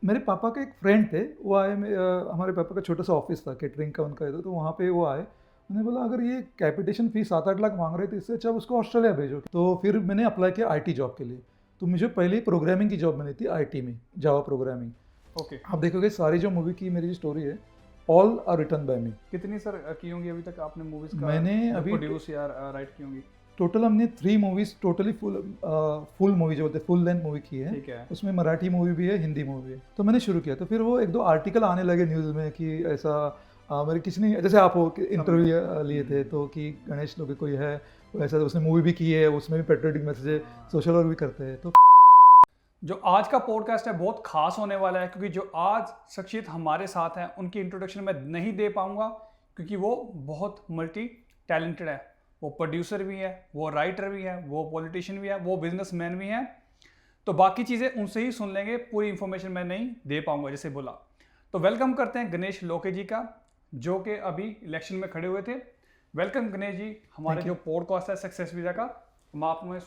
मेरे पापा के एक फ्रेंड थे, वो आए हमारे पापा का छोटा सा ऑफिस था, केटरिंग का उनका था, तो वहाँ पे वो आए। मैंने बोला अगर ये कैपिटेशन फीस 7-8 लाख मांग रहे थे, इससे अच्छा उसको ऑस्ट्रेलिया भेजो। तो फिर मैंने अप्लाई किया आईटी जॉब के लिए। तो मुझे पहले प्रोग्रामिंग की जॉब मिली थी आईटी में, जावा प्रोग्रामिंग। ओके। आप देखोगे सारी जो मूवी की मेरी जो स्टोरी है, ऑल आर रिटन बाय मी। कितनी सर की होंगी अभी तक आपने मूवीज का मैंने अभी प्रोड्यूस या राइट की होंगी? टोटल हमने 3 मूवीज टोटली फुल मूवी जो बोलते हैं फुल लेंथ मूवी की है। ठीक है। उसमें मराठी मूवी भी है, हिंदी मूवी है। तो मैंने शुरू किया, तो फिर वो 1-2 आर्टिकल आने लगे न्यूज़ में कि ऐसा मेरे किसी ने, जैसे आप हो इंटरव्यू लिए थे, तो कि गणेश लोग कोई है ऐसा, उसने मूवी भी की है, उसमें भी पेट्रियोटिक मैसेज है, सोशल वर्क भी करते हैं। तो जो आज का पॉडकास्ट है बहुत खास होने वाला है, क्योंकि जो आज शख्सियत हमारे साथ हैं उनकी इंट्रोडक्शन मैं नहीं दे पाऊंगा, क्योंकि वो बहुत मल्टी टैलेंटेड है। वो प्रोड्यूसर भी है, वो राइटर भी है, वो पॉलिटिशियन भी है, वो बिजनेसमैन भी है। तो बाकी चीज़ें उनसे ही सुन लेंगे, पूरी इंफॉर्मेशन मैं नहीं दे पाऊंगा जैसे बोला। तो वेलकम करते हैं गणेश लोके जी का, जो कि अभी इलेक्शन में खड़े हुए थे। वेलकम गणेश जी, हमारे जो पॉडकास्ट है सक्सेस वीजा का, हम आप में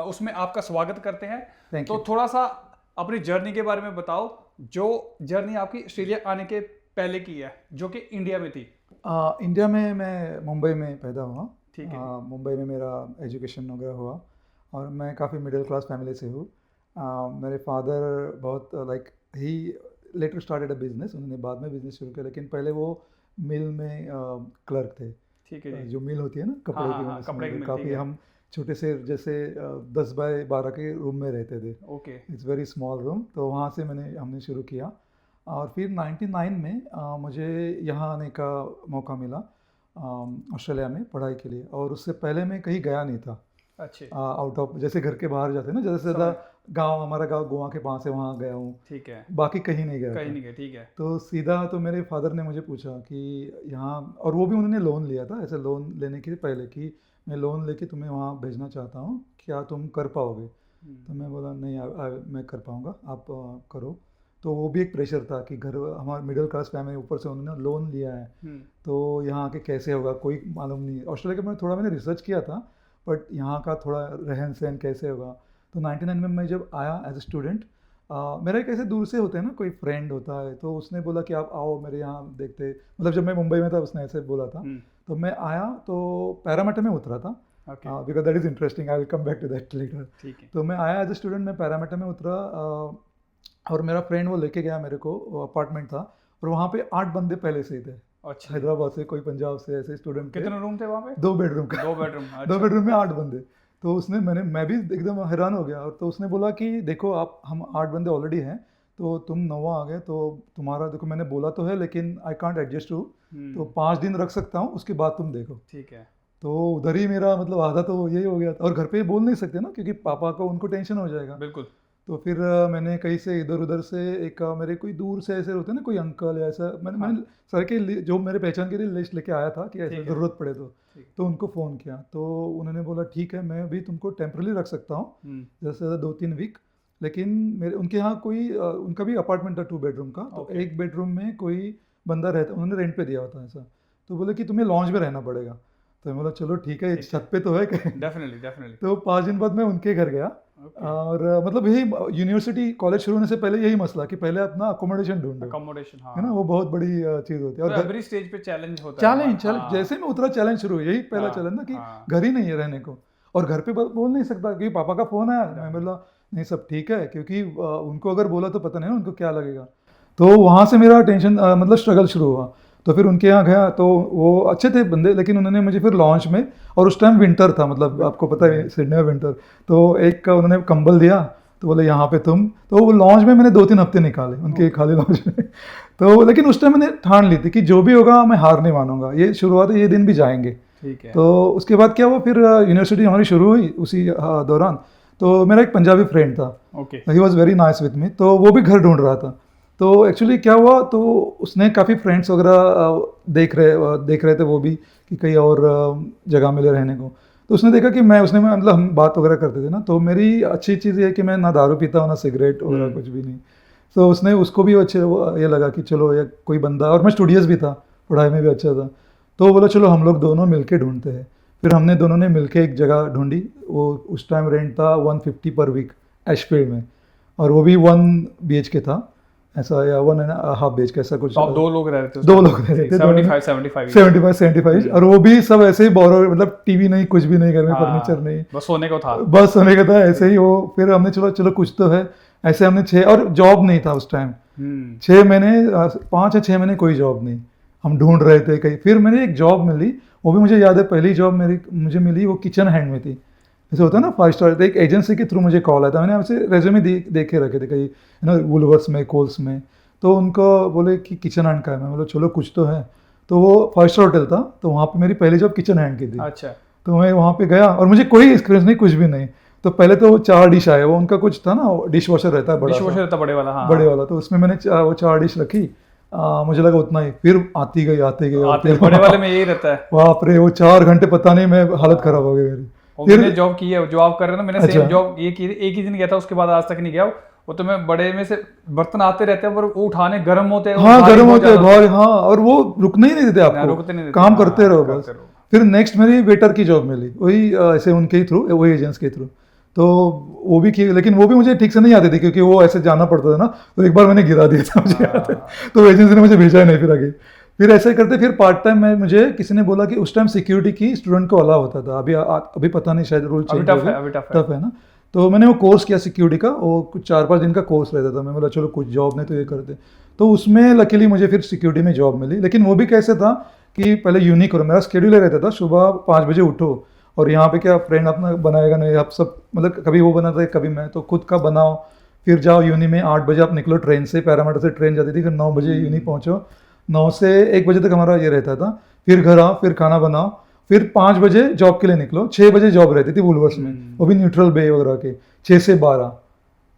उसमें आपका स्वागत करते हैं। तो थोड़ा सा अपनी जर्नी के बारे में बताओ, जो जर्नी आपकी ऑस्ट्रेलिया आने के पहले की है, जो कि इंडिया में थी। इंडिया में मैं मुंबई में पैदा हुआ। ठीक है। मुंबई में मेरा एजुकेशन वगैरह हुआ, और मैं काफ़ी मिडिल क्लास फैमिली से हूँ। मेरे फादर बहुत like he later started a business, उन्होंने बाद में बिजनेस शुरू किया, लेकिन पहले वो मिल में क्लर्क थे। ठीक है जी। जो मिल होती है ना कपड़े की, हाँ, कपड़े की मिल, काफ़ी ठीक है। हम छोटे से जैसे 10 बाय 12 के रूम में रहते थे। Okay. It's very small room. तो वहाँ से हमने शुरू किया, और फिर 99 में मुझे यहाँ आने का मौका मिला ऑस्ट्रेलिया में पढ़ाई के लिए। और उससे पहले मैं कहीं गया नहीं था। अच्छे। आउट ऑफ, जैसे घर के बाहर जाते हैं ना, ज़्यादा से ज़्यादा गांव, हमारा गांव गोवा के पास है, वहाँ गया हूँ। ठीक है। बाकी कहीं नहीं गया कहीं था। नहीं गए, ठीक है। तो सीधा तो मेरे फादर ने मुझे पूछा कि यहाँ, और वो भी उन्होंने लोन लिया था, ऐसे लोन लेने के पहले कि मैं लोन लेके तुम्हें वहाँ भेजना चाहता हूँ, क्या तुम कर पाओगे? तो मैं बोला नहीं, मैं कर पाऊँगा, आप करो। तो वो भी एक प्रेशर था कि घर, हमारे मिडिल क्लास फैमिली, ऊपर से उन्होंने लोन लिया है, तो यहाँ आके कैसे होगा, कोई मालूम नहीं है। ऑस्ट्रेलिया के मैंने रिसर्च किया था, बट यहाँ का थोड़ा रहन सहन कैसे होगा। तो 99 में मैं जब आया एज ए स्टूडेंट, मेरा एक ऐसे दूर से होता है ना, कोई फ्रेंड होता है, तो उसने बोला कि आप आओ मेरे यहाँ देखते, मतलब जब मैं मुंबई में था उसने ऐसे बोला था। तो मैं आया, तो पैरामीटर में उतरा था, because that is interesting, I will come back to that later. ठीक है। तो मैं आया एज ए स्टूडेंट, मैं पैरामीटर में उतरा, और मेरा फ्रेंड वो लेके गया मेरे को, अपार्टमेंट था, और वहाँ पे 8 बंदे पहले से ही थे। अच्छा। हैदराबाद से, कोई पंजाब से, ऐसे स्टूडेंट थे। कितने रूम थे वहाँ पे? 2 बेडरूम का। 2 बेडरूम। 2 बेडरूम में 8 बंदे। तो उसने, मैं भी एकदम हैरान हो गया। और तो उसने बोला कि देखो आप, हम 8 बंदे ऑलरेडी हैं, तो तुम 9वां आ गए, तो तुम्हारा देखो, मैंने बोला तो है लेकिन आई कांट एडजस्ट टू, तो 5 दिन रख सकता हूँ, उसके बाद तुम देखो। ठीक है। तो उधर ही मेरा मतलब आधा तो यही हो गया था। और घर पे बोल नहीं सकते ना, क्योंकि पापा को, उनको टेंशन हो जाएगा। बिल्कुल। तो फिर मैंने कहीं से इधर उधर से एक मेरे कोई दूर से ऐसे होते हैं ना, कोई अंकल या ऐसा, मैंने सर के जो मेरे पहचान के लिए लिस्ट लेके आया था कि ऐसा ज़रूरत पड़े तो उनको फ़ोन किया। तो उन्होंने बोला ठीक है, मैं भी तुमको टेम्पररी रख सकता हूँ, जैसे 2-3 वीक। लेकिन मेरे, उनके यहाँ कोई उनका भी अपार्टमेंट था 2 बेडरूम का, तो एक बेडरूम में कोई बंदा रहता, उन्होंने रेंट पे दिया होता ऐसा। तो बोले कि तुम्हें लॉन्च में रहना पड़ेगा। तो मैं बोला चलो ठीक है, छत पे तो है। डेफिनेटली। तो 5 दिन बाद मैं उनके घर गया। और मतलब यही यूनिवर्सिटी कॉलेज शुरू होने से पहले यही मसला कि पहले अपना अकोमोडेशन ढूंढो, हाँ। है ना, वो बहुत बड़ी चीज़ होती है। और एवरी स्टेज पे चैलेंज होता है। चैलेंज जैसे मैं उतरा, चैलेंज शुरू हुई, यही पहला चैलेंज ना, कि घर ही नहीं है रहने को, और घर पे बोल नहीं सकता क्योंकि पापा का फ़ोन आया। मैं बोला नहीं, सब ठीक है, क्योंकि उनको अगर बोला तो पता नहीं ना उनको क्या लगेगा। तो वहाँ से मेरा टेंशन, मतलब स्ट्रगल शुरू हुआ। तो फिर उनके यहाँ गया, तो वो अच्छे थे बंदे, लेकिन उन्होंने मुझे फिर लॉन्च में, और उस टाइम विंटर था, मतलब आपको पता है सिडनी में विंटर, तो एक उन्होंने कंबल दिया, तो बोले यहाँ पे तुम, तो वो लॉन्च में मैंने 2-3 हफ्ते निकाले उनके खाली लॉन्च में। तो लेकिन उस टाइम मैंने ठान ली थी कि जो भी होगा मैं हार नहीं मानूंगा, ये शुरुआत है, ये दिन भी जाएंगे। ठीक है। तो उसके बाद क्या हुआ, फिर यूनिवर्सिटी हमारी शुरू हुई उसी दौरान। तो मेरा एक पंजाबी फ्रेंड था, he was very nice with me, तो वो भी घर ढूंढ रहा था। तो एक्चुअली क्या हुआ, तो उसने काफ़ी फ्रेंड्स वगैरह देख रहे थे वो भी, कि कहीं और जगह मिले रहने को। तो उसने देखा कि उसने मतलब हम बात वगैरह करते थे ना, तो मेरी अच्छी चीज़ ये है कि मैं ना दारू पीता हूँ, ना सिगरेट वगैरह, कुछ भी नहीं। तो उसको भी अच्छे ये लगा कि चलो ये कोई बंदा, और मैं स्टूडियस भी था, पढ़ाई में भी अच्छा था। तो बोला चलो हम लोग दोनों मिलके ढूंढते हैं। फिर हमने दोनों ने मिलके एक जगह ढूंढी। वो उस टाइम रेंट था 150 पर वीक एशफील्ड में, और वो भी 1 BHK था, ऐसा, या 1.5 BHK ऐसा कुछ। तो आप 2 लोग रह रहे थे? 2 लोग रह रहे थे, 75 और वो भी सब ऐसे ही बोरो, मतलब टीवी नहीं, कुछ भी नहीं घर में, फर्नीचर नहीं, बस सोने को था। बस सोने का था ऐसे ही। वो फिर हमने चलो कुछ तो है, ऐसे हमने 6, और जॉब नहीं था उस टाइम, 6 महीने 5 या 6 महीने कोई जॉब नहीं, हम ढूंढ रहे थे कहीं। फिर मैंने एक जॉब मिली, वो भी मुझे याद है, पहली जॉब मुझे मिली वो किचन हैंड में थी। जैसे होता है ना 5 स्टार, एक एजेंसी के थ्रू मुझे कॉल आया था, मैंने आपसे रेज्यूमे देखे रखे थे कहीं ना, वुलवर्स में, कोल्स में, तो उनको बोले कि किचन हैंड का है। मैं बोला चलो कुछ तो है। तो वो 5 स्टार होटल था, तो वहाँ पे मेरी पहली जॉब किचन हैंड की थी। अच्छा। तो मैं वहाँ पे गया और मुझे कोई एक्सपीरियंस नहीं, कुछ भी नहीं। तो पहले तो वो 4 डिश आए, वो उनका कुछ था ना, डिश वॉशर रहता है बड़ा, डिश वॉशर रहता बड़े वाला, हाँ, बड़े वाला, तो उसमें मैंने वो 4 डिश रखी। मुझे लगा उतना ही, फिर आती गई बड़े वाले में यही रहता है। बाप रे, वो 4 घंटे पता नहीं, मैं हालत खराब हो गई मेरी। मैंने जॉब की है, जो आप कर रहे हैं ना, मैंने सेम जॉब ये की, एक ही दिन गया था, उसके बाद आज तक नहीं गया। वो तो मैं बड़े में से बर्तन आते रहते हैं, पर वो उठाने गर्म होते हैं, हाँ गर्म होते हैं बहुत, हाँ, और वो रुकने ही नहीं देते आपको, रुकते नहीं देते, काम करते रहो बस। फिर नेक्स्ट मेरी वेटर की जॉब मिली, वही ऐसे उनके ही थ्रू, वही एजेंट्स के थ्रू। तो वो भी की, लेकिन वो भी मुझे ठीक से नहीं आती थी, क्योंकि वो ऐसे जाना पड़ता था ना, तो एक बार मैंने गिरा दिया था, मुझे याद है। तो एजेंसी ने मुझे भेजा ही नहीं फिर आगे। फिर ऐसे करते, फिर पार्ट टाइम में मुझे किसी ने बोला कि उस टाइम सिक्योरिटी की स्टूडेंट को अलाउ होता था, अभी पता नहीं, शायद रूल चेंज हो गया, टफ है ना। तो मैंने वो कोर्स किया सिक्योरिटी का, वो कुछ 4-5 दिन का कोर्स रहता था। मैं बोला चलो कुछ जॉब नहीं तो ये करते, तो उसमें लकीली मुझे फिर सिक्योरिटी में जॉब मिली। लेकिन वो भी कैसे था कि पहले यूनिक करो, मेरा शेड्यूल रहता था, सुबह 5 बजे उठो, और यहाँ पे क्या फ्रेंड अपना बनाएगा नहीं, आप सब, मतलब कभी वो बनाता है कभी मैं, तो खुद का बनाओ, फिर जाओ यूनि में। 8 बजे आप निकलो ट्रेन से, पैरामीटर से ट्रेन जाती थी, फिर 9 बजे यूनि पहुँचो, 9 से 1 बजे तक हमारा ये रहता था। फिर घर आओ, फिर खाना बनाओ, फिर 5 बजे जॉब के लिए निकलो, 6 बजे जॉब रहती थी वुलवर्स में, वो भी न्यूट्रल बे वगैरह के, 6 से 12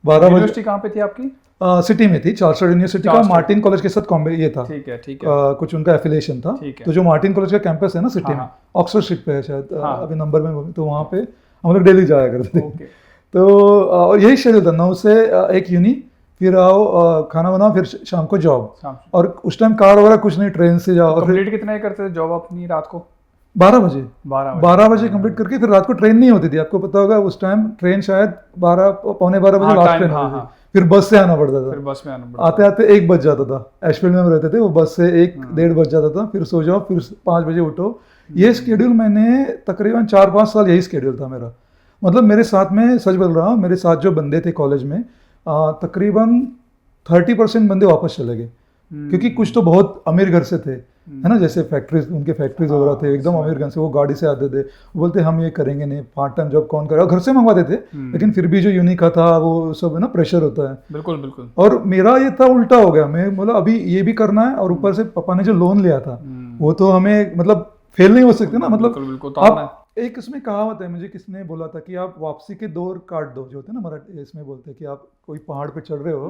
बजे। यूनिवर्सिटी कहाँ पे थी आपकी? सिटी में थी, चार्ल्सटन यूनिवर्सिटी का मार्टिन कॉलेज के साथ ये था, ठीक है। कुछ उनका एफिलिएशन था। तो जो मार्टिन कॉलेज का कैंपस है ना सिटी में, ऑक्सफोर्ड स्ट्रीट पे है शायद, अभी नंबर में, तो वहाँ पे हम लोग डेली जाया करते थे। तो यही शेड्यूल था, 9 से 1 यूनि, फिर आओ खाना बनाओ, फिर शाम को जॉब। और उस टाइम कार वगैरह कुछ नहीं, ट्रेन से जाओ। कंप्लीट कितना करते थे जॉब अपनी रात को? 12 बजे 12 बजे कंप्लीट करके, फिर रात को ट्रेन नहीं होती थी, आपको पता होगा उस टाइम ट्रेन शायद 12 बजे लास्ट ट्रेन होती थी, फिर बस से आना पड़ता था। फिर बस में आना पड़ता आते आते 1 बज जाता था, एशफील्ड में हम रहते थे, वो बस से 1-1.5 बज जाता था, फिर सो जाओ, फिर 5 बजे उठो। ये स्केड्यूल मैंने तकरीबन 4-5 साल, यही स्केड्यूल था मेरा। मतलब मेरे साथ में, सच बोल रहा हूँ, मेरे साथ जो बंदे थे कॉलेज में, तकरीबन 30% बंदे वापस चले गए, क्योंकि कुछ तो बहुत अमीर घर से थे, है ना, जैसे फैक्ट्रीज, उनके फैक्ट्रीज वगैरह थे, एकदम अमीर घर से, वो गाड़ी से आते थे, वो बोलते हम ये करेंगे नहीं, पार्ट टाइम जॉब कौन करेगा, घर से मंगवाते थे। लेकिन फिर भी जो यूनिक का था, वो सब है ना, प्रेशर होता है। बिल्कुल बिल्कुल। और मेरा ये था, उल्टा हो गया, मैं बोला अभी ये भी करना है, और ऊपर से पापा ने जो लोन लिया था, वो तो हमें, मतलब फेल नहीं हो सकते ना, मतलब आप, एक इसमें कहावत है, मुझे किसने बोला था कि आप वापसी के दौर काट दो, जो होते हैं ना मराठी, इसमें बोलते हैं कि आप कोई पहाड़ पे चढ़ रहे हो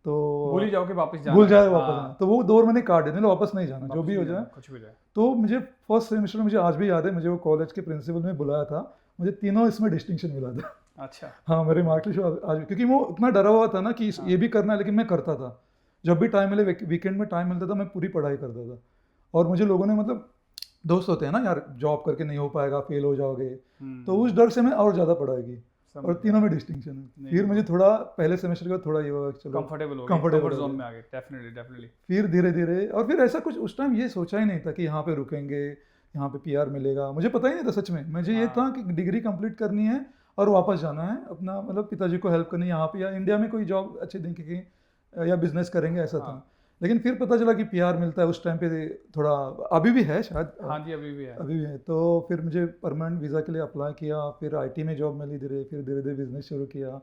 तो भूल ही जाओ कि वापस जाना, भूल जाए वापस जाना, तो वो दौर मैंने काट दिया, वापस नहीं जाना, जो भी हो जाए, कुछ भी जाए। तो मुझे फर्स्ट सेमेस्टर में, मुझे आज भी याद है, मुझे वो कॉलेज के प्रिंसिपल ने बुलाया था, मुझे तीनों इसमें डिस्टिंक्शन मिला था। अच्छा। हाँ, मेरे मार्कलिस्ट आज, क्योंकि वो इतना डरा हुआ था ना कि ये भी करना है, लेकिन मैं करता था, जब भी टाइम मिले, वीकेंड में टाइम मिलता था, मैं पूरी पढ़ाई करता था। और मुझे लोगों ने, मतलब दोस्त होते हैं ना यार, जॉब करके नहीं हो पाएगा, फेल हो जाओगे, तो उस डर से मैं और ज़्यादा पढ़ाई की, और तीनों में डिस्टिंक्शन है। फिर मुझे थोड़ा पहले सेमेस्टर का थोड़ा ये हुआ, चलो कंफर्टेबल जोन में आ गए, डेफिनेटली। फिर धीरे धीरे, और फिर ऐसा कुछ उस टाइम ये सोचा ही नहीं था कि यहाँ पे रुकेंगे, यहाँ पे PR मिलेगा, मुझे पता ही नहीं था सच में। मुझे ये था कि डिग्री कंप्लीट करनी है और वापस जाना है अपना, मतलब पिताजी को हेल्प करनी है यहाँ पे, या इंडिया में कोई जॉब अच्छी देखेंगे, या बिजनेस करेंगे, ऐसा था। लेकिन फिर पता चला कि PR मिलता है उस टाइम पे, थोड़ा अभी भी है शायद, हाँ जी अभी भी है। तो फिर मुझे परमानेंट वीज़ा के लिए अप्लाई किया, फिर IT में जॉब मिली, फिर धीरे धीरे बिजनेस शुरू किया,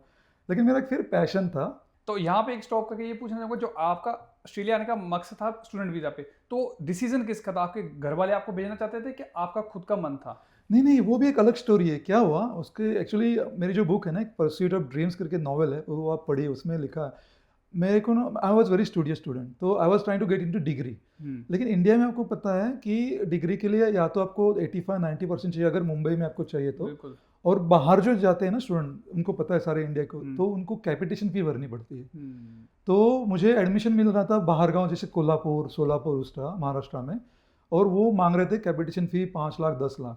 लेकिन मेरा फिर पैशन था। तो यहाँ पे एक स्टॉप करके ये पूछना चाहूँगा, जो आपका ऑस्ट्रेलिया आने का मकसद था स्टूडेंट वीज़ा पे, तो डिसीजन किसका था? आपके घर वाले आपको भेजना चाहते थे कि आपका खुद का मन था? नहीं, वो भी एक अलग स्टोरी है। क्या हुआ उसके, एक्चुअली मेरी जो बुक है ना, एक परस्यूट ऑफ ड्रीम्स करके नॉवल है, वो आप पढ़िए, उसमें लिखा है, मेरे को ना, I was very studious student, तो I was trying to get into degree. लेकिन इंडिया में आपको पता है कि डिग्री के लिए या तो आपको 85-90% चाहिए, अगर मुंबई में आपको चाहिए तो, और बाहर जो जाते हैं ना स्टूडेंट, उनको पता है सारे इंडिया को, तो उनको कैपिटेशन फी भरनी पड़ती है। तो मुझे एडमिशन मिल रहा था बाहर गाँव, जैसे कोल्हापुर, सोलापुर, महाराष्ट्र में, और वो मांग रहे थे कैपिटेशन फ़ी 5 लाख 10 लाख।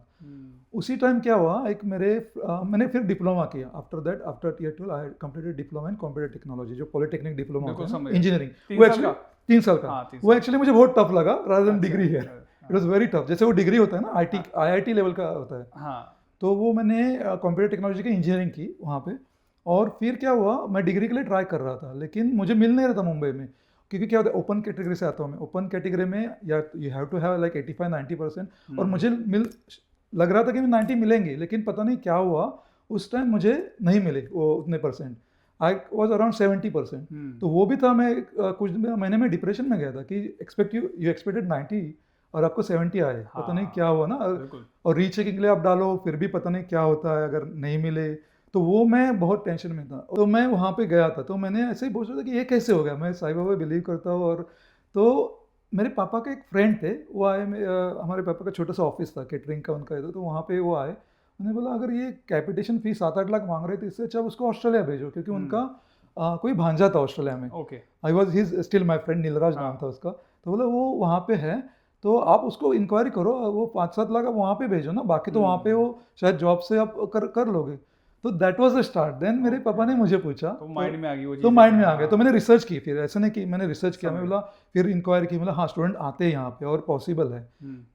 उसी टाइम क्या हुआ, एक मैंने फिर डिप्लोमा किया। After that, after year 12 I completed diploma in computer technology, जो पॉलिटेक्निक डिप्लोमा होता है ना, इंजीनियरिंग। वो एक्चुअली 3 साल का, वो एक्चुअली मुझे बहुत टफ लगा रादर देन डिग्री है। It was very tough. जैसे वो डिग्री होता है ना, आईआईटी लेवल का होता है। तो वो मैंने कंप्यूटर टेक्नोलॉजी की इंजीनियरिंग की वहाँ पे। और फिर क्या हुआ, मैं डिग्री के लिए ट्राई कर रहा था, लेकिन मुझे मिल नहीं रहा था मुंबई में, क्योंकि क्या होता है, ओपन कैटेगरी से आता हूँ मैं। ओपन कैटेगरी में या you have to have like 85-90%, और मुझे लग रहा था कि 90 मिलेंगे, लेकिन पता नहीं क्या हुआ, उस टाइम मुझे नहीं मिले वो उतने परसेंट। I was around 70%। तो वो भी था, मैं कुछ महीने में डिप्रेशन में गया था कि यू एक्सपेक्टेड 90 और आपको 70 आए। पता नहीं क्या हुआ ना। और रीचेकिंग के लिए आप डालो, फिर भी पता नहीं क्या होता है अगर नहीं मिले। तो वो मैं बहुत टेंशन में था। तो मैं वहाँ पे गया था, तो मैंने ऐसे ही पूछा था कि ये कैसे हो गया। मैं साईं बाबा बिलीव करता हूँ। और तो मेरे पापा के एक फ्रेंड थे, वो आए, हमारे पापा का छोटा सा ऑफिस था, केटरिंग का उनका था। तो वहाँ पे वो आए, उन्होंने बोला अगर ये कैपिटेशन फी 7-8 लाख मांग रहे थे, इससे अच्छा उसको ऑस्ट्रेलिया भेजो, क्योंकि उनका कोई भांजा था ऑस्ट्रेलिया में। I was his still my friend, Neelraj नाम था उसका। तो बोला वो वहाँ पे है, तो आप उसको इंक्वायरी करो, वो 5-7 लाख आप वहाँ पे भेजो ना, बाकी तो वहाँ पे वो शायद जॉब से आप कर लोगे। तो that was the start. Then मेरे पापा ने मुझे पूछा, तो माइंड में आ गई वो चीज़। तो माइंड में आ गया। तो मैंने रिसर्च की, फिर ऐसा नहीं कि मैंने रिसर्च किया, मैं बोला फिर इंक्वायरी की, मतलब हाँ स्टूडेंट आते हैं यहाँ पे और पॉसिबल है।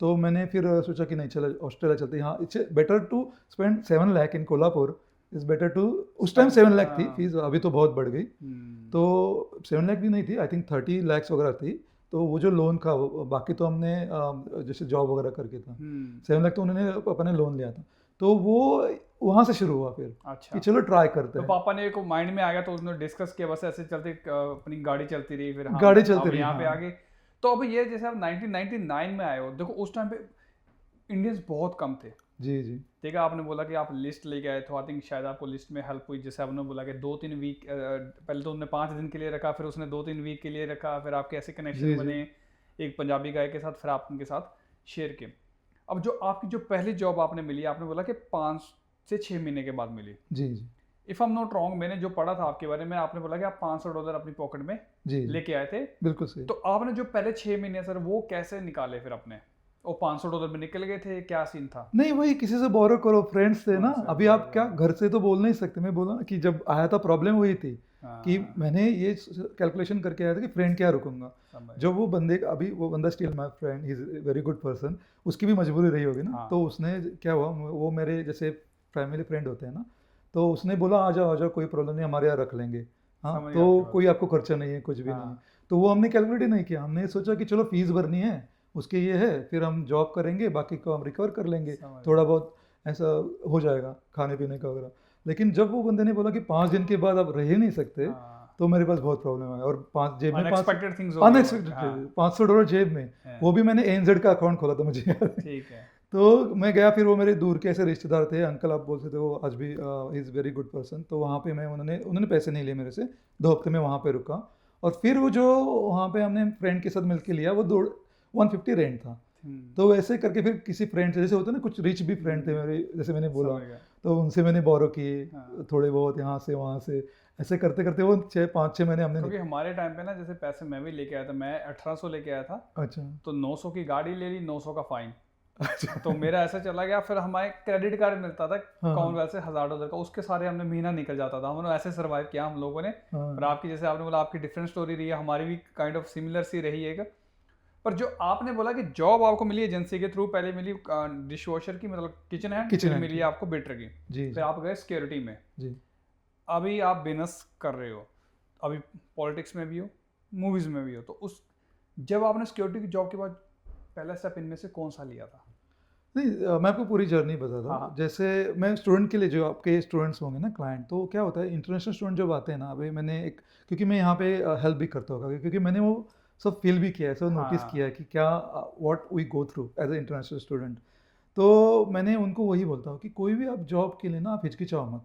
तो मैंने फिर सोचा कि नहीं, चलो ऑस्ट्रेलिया चलते हैं। हाँ, it's better to spend 7 lakh in Kolhapur, is better to. उस टाइम 7 लाख थी फीस, अभी तो बहुत बढ़ गई। तो 7 लाख भी नहीं थी, आई थिंक 30 लाख वगैरह थी। तो वो जो लोन का, बाकी तो हमने जैसे जॉब वगैरह करके था। 7 लाख तो उन्होंने अपने लोन लिया था। तो वो वहाँ से शुरू हुआ फिर। अच्छा, कि चलो ट्राई करते तो हैं। पापा ने को माइंड में आ गया, तो उसने डिस्कस किया, बस ऐसे चलते अपनी गाड़ी चलती रही। फिर हाँ, गाड़ी चलती अब रही, यहाँ पे हाँ। आ गए। तो अब ये जैसे आप 1999 में आए हो, देखो उस टाइम पे इंडियंस बहुत कम थे। जी जी। ठीक है, आपने बोला कि आप लिस्ट लेके आए थे। आई थिंक शायद आपको लिस्ट में हेल्प हुई, जैसे आपने बोला कि 2-3 वीक, पहले तो उन्होंने 5 दिन के लिए रखा, फिर उसने 2-3 वीक के लिए रखा, फिर आपके ऐसे कनेक्शन बने एक पंजाबी गाय के साथ, फिर आप उनके साथ शेयर किए। अब जो आपकी जो पहली जॉब आपने मिली, आपने बोला कि 5 से 6 महीने के बाद मिली। जी जी। If I am not wrong, मैंने जो पढ़ा था आपके बारे में, आपने बोला कि आप $500 अपनी पॉकेट में जी लेके आए थे। बिल्कुल सही। तो आपने जो पहले 6 महीने सर वो कैसे निकाले फिर अपने? वो $500 में निकल गए थे, क्या सीन था? नहीं, वही किसी से बोरो करो, फ्रेंड्स थे ना। अभी आप क्या घर से तो बोल नहीं सकते। मैं बोला ना कि जब आया था प्रॉब्लम वही थी कि मैंने ये कैलकुलेशन करके आया था कि फ्रेंड क्या रुकूंगा। जब वो बंदे, अभी वो बंदा still my friend, he is very good person, उसकी भी मजबूरी रही होगी ना। तो उसने क्या हुआ, वो मेरे जैसे फैमिली फ्रेंड होते हैं ना, तो उसने बोला आ जाओ कोई प्रॉब्लम नहीं, हमारे यहाँ रख लेंगे। हाँ, तो कोई आपको खर्चा नहीं है, कुछ भी नहीं है। तो वो हमने कैलकुलेट ही नहीं किया। हमने सोचा कि चलो फीस भरनी है उसके, ये है, फिर हम जॉब करेंगे, बाकी को हम रिकवर कर लेंगे, थोड़ा बहुत ऐसा हो जाएगा खाने पीने का वगैरह। लेकिन जब वो बंदे ने बोला कि 5 दिन के बाद आप रह ही नहीं सकते, तो मेरे पास बहुत प्रॉब्लम है। और 5 जेब में अनएक्सपेक्टेड $500 जेब में, वो भी मैंने ANZ का अकाउंट खोला था, मुझे याद है। ठीक है। तो मैं गया, फिर वो मेरे दूर के ऐसे रिश्तेदार थे, अंकल आप बोलते थे, वो आज भी इज़ वेरी गुड पर्सन। तो वहाँ पे मैं, उन्होंने पैसे नहीं लिए मेरे से। 2 हफ्ते में वहाँ पे रुका, और फिर वो जो वहाँ पे हमने फ्रेंड के साथ मिलके लिया, वो 150 रेंट था। तो वैसे करके फिर किसी फ्रेंड से, जैसे होते हैं ना कुछ रिच भी फ्रेंड थे मेरे, जैसे मैंने बोला, तो उनसे मैंने बोरो किए थोड़े बहुत यहाँ से वहाँ से, ऐसे करते करते वो 5-6 महीने हमने। क्योंकि हमारे टाइम पे ना, जैसे पैसे मैं भी लेके आया था, मैं 1800 लेके आया था। अच्छा। तो 900 की गाड़ी ले ली, 900 का फाइन। अच्छा। तो मेरा ऐसा चला गया। फिर हमारे क्रेडिट कार्ड मिलता था कॉमनवेल्थ से $1000 का, उसके सारे हमने महीना निकल जाता था। हमने ऐसे सर्वाइव किया हम लोगों ने। पर आपकी, जैसे आपने बोला, आपकी डिफरेंट स्टोरी रही है, हमारी भी काइंड ऑफ सिमिलर सी रही है। पर जो आपने बोला कि जॉब आपको मिली एजेंसी के थ्रू, पहले मिली डिश वॉशर की, मतलब किचन हैंड मिली है आपको बेटर की, फिर आप गए सिक्योरिटी में जी। अभी आप बिजनेस कर रहे हो, अभी पॉलिटिक्स में भी हो, मूवीज में भी हो। तो उस जब आपने सिक्योरिटी की जॉब के बाद पहला स्टेप इनमें से कौन सा लिया था? नहीं, मैं आपको पूरी जर्नी बताता हूँ। जैसे मैं स्टूडेंट के लिए, जो आपके स्टूडेंट्स होंगे ना क्लाइंट, तो क्या होता है, इंटरनेशनल स्टूडेंट जब आते हैं ना, अभी मैंने एक, क्योंकि मैं यहाँ पे हेल्प भी करता हूँ, क्योंकि मैंने वो सब फील भी किया है, सब नोटिस किया है कि क्या what we go through as a international student. तो मैंने उनको वही बोलता हूँ कि कोई भी आप जॉब के लिए ना, आप हिचकिचाओ मत,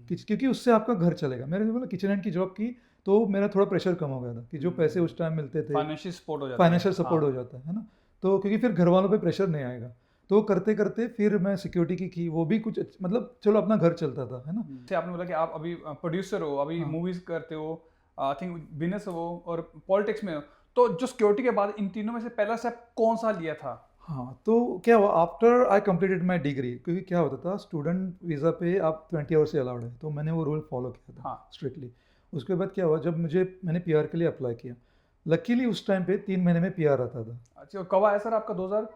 क्योंकि उससे आपका घर चलेगा। मैंने बोला किचन हैंड की जॉब की, तो मेरा थोड़ा प्रेशर कम हो गया था कि जो पैसे उस टाइम मिलते थे, फाइनेंशियल सपोर्ट हो जाता है ना। तो क्योंकि फिर घर वालों पे प्रेशर नहीं आएगा। तो करते करते फिर मैं सिक्योरिटी की वो भी कुछ, मतलब चलो अपना घर चलता था, है ना। जैसे आपने बोला कि आप अभी प्रोड्यूसर हो, अभी मूवीज करते हो, आई थिंक बिजनेस हो और पॉलिटिक्स में हो, तो जो सिक्योरिटी के बाद इन तीनों में से पहला स्टेप कौन सा लिया था? हाँ, तो क्या हुआ after I completed my degree, क्योंकि क्या होता था स्टूडेंट वीज़ा पे आप 20 आवर्स से अलाउड है, तो मैंने वो रूल फॉलो किया था हाँ। स्ट्रिक्टली। उसके बाद क्या हुआ, जब मैंने पीआर के लिए अप्लाई किया, लकीली उस टाइम पे 3 महीने में पीआर आता था। अच्छा, कब आया सर आपका 2000?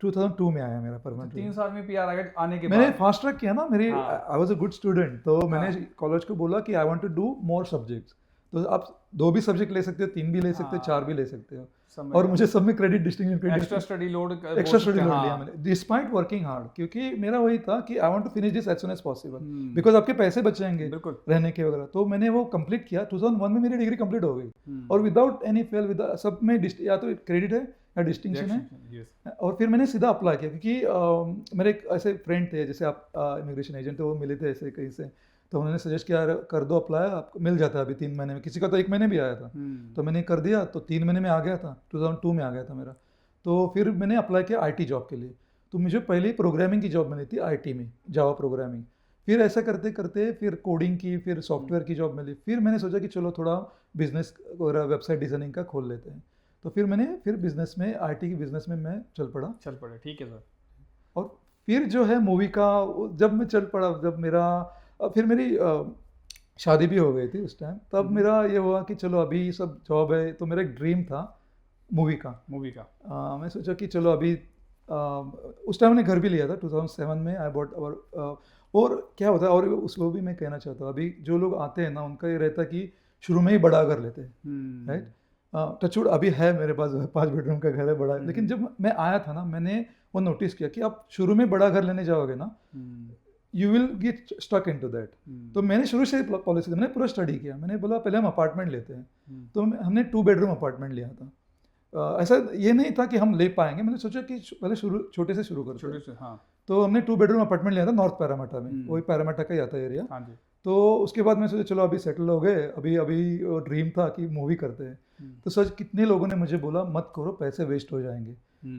2002 में आया मेरा तो परमानेंट। 3 साल में पीआर आने के मैंने बाद। फास्ट ट्रैक किया ना, मेरी हाँ। I was a good student, तो मैंने हाँ। कॉलेज को बोला कि I want to do more subjects. तो आप 2 भी सब्जेक्ट ले सकते हो, 3 भी ले सकते हो, 4 भी ले सकते हो, समझ और गया। मुझे सब में credit distinction extra study load extra study load लिया मैंने डिस्पाइट वर्किंग हार्ड, क्योंकि मेरा वही था कि I want to finish this as soon as possible, because आपके पैसे बचेंगे बिल्कुल। रहने के वगैरह। तो मैंने वो कंप्लीट किया, 2001 में मेरी डिग्री कंप्लीट हो गई, और विदाउट एनी फेल, विद सब में या तो क्रेडिट है या डिस्टिंक्शन है। Yes. और फिर मैंने सीधा अप्लाई किया, क्योंकि मेरे एक ऐसे फ्रेंड थे, जैसे आप इमिग्रेशन एजेंट, तो वो मिले थे ऐसे कहीं से, तो उन्होंने सजेस्ट किया कर दो अप्लाई, आपको मिल जाता है अभी 3 महीने में, किसी का तो 1 महीने भी आया था। तो मैंने कर दिया, तो 3 महीने में आ गया था, 2002 में आ गया था मेरा। तो फिर मैंने अप्लाई किया आईटी जॉब के लिए, तो मुझे पहले प्रोग्रामिंग की जॉब मिली थी आईटी में, जावा प्रोग्रामिंग। फिर ऐसा करते करते फिर कोडिंग की, फिर सॉफ्टवेयर की जॉब मिली। फिर मैंने सोचा कि चलो थोड़ा बिजनेस वगैरह वेबसाइट डिज़ाइनिंग का खोल लेते हैं, तो फिर मैंने बिजनेस में, आईटी की बिजनेस में मैं चल पड़ा। ठीक है सर। और फिर जो है मूवी का, जब मैं चल पड़ा, जब मेरा फिर मेरी शादी भी हो गई थी उस टाइम, तब मेरा ये हुआ कि चलो अभी सब जॉब है, तो मेरा एक ड्रीम था मूवी का। मैं सोचा कि चलो अभी उस टाइम मैंने घर भी लिया था 2007 में, आई बॉट। और क्या होता है, और उसको भी मैं कहना चाहता हूँ, अभी जो लोग आते हैं ना, उनका ये रहता है कि शुरू में ही बड़ा घर लेते हैं, राइट। टचवुड अभी है मेरे पास 5 बेडरूम का घर है, बड़ा है, लेकिन जब मैं आया था ना, मैंने वो नोटिस किया कि आप शुरू में बड़ा घर लेने जाओगे ना, you will get stuck into that. तो मैंने शुरू से पॉलिसी, मैंने पूरा स्टडी किया, मैंने बोला पहले हम अपार्टमेंट लेते हैं। तो हमने 2 बेडरूम अपार्टमेंट लिया था। ऐसा ये नहीं था कि हम ले पाएंगे, मैंने सोचा कि पहले छोटे से शुरू करते हैं। हाँ। तो हमने 2 बेडरूम अपार्टमेंट लिया था नॉर्थ पैरामाटा में, वही पैरामाटा का ही आता है एरिया। हाँ जी। तो उसके बाद मैं सोचा चलो अभी सेटल हो गए, अभी ड्रीम था कि मूवी करते हैं। तो सच कितने लोगों ने मुझे बोला मत करो, पैसे वेस्ट हो जाएंगे।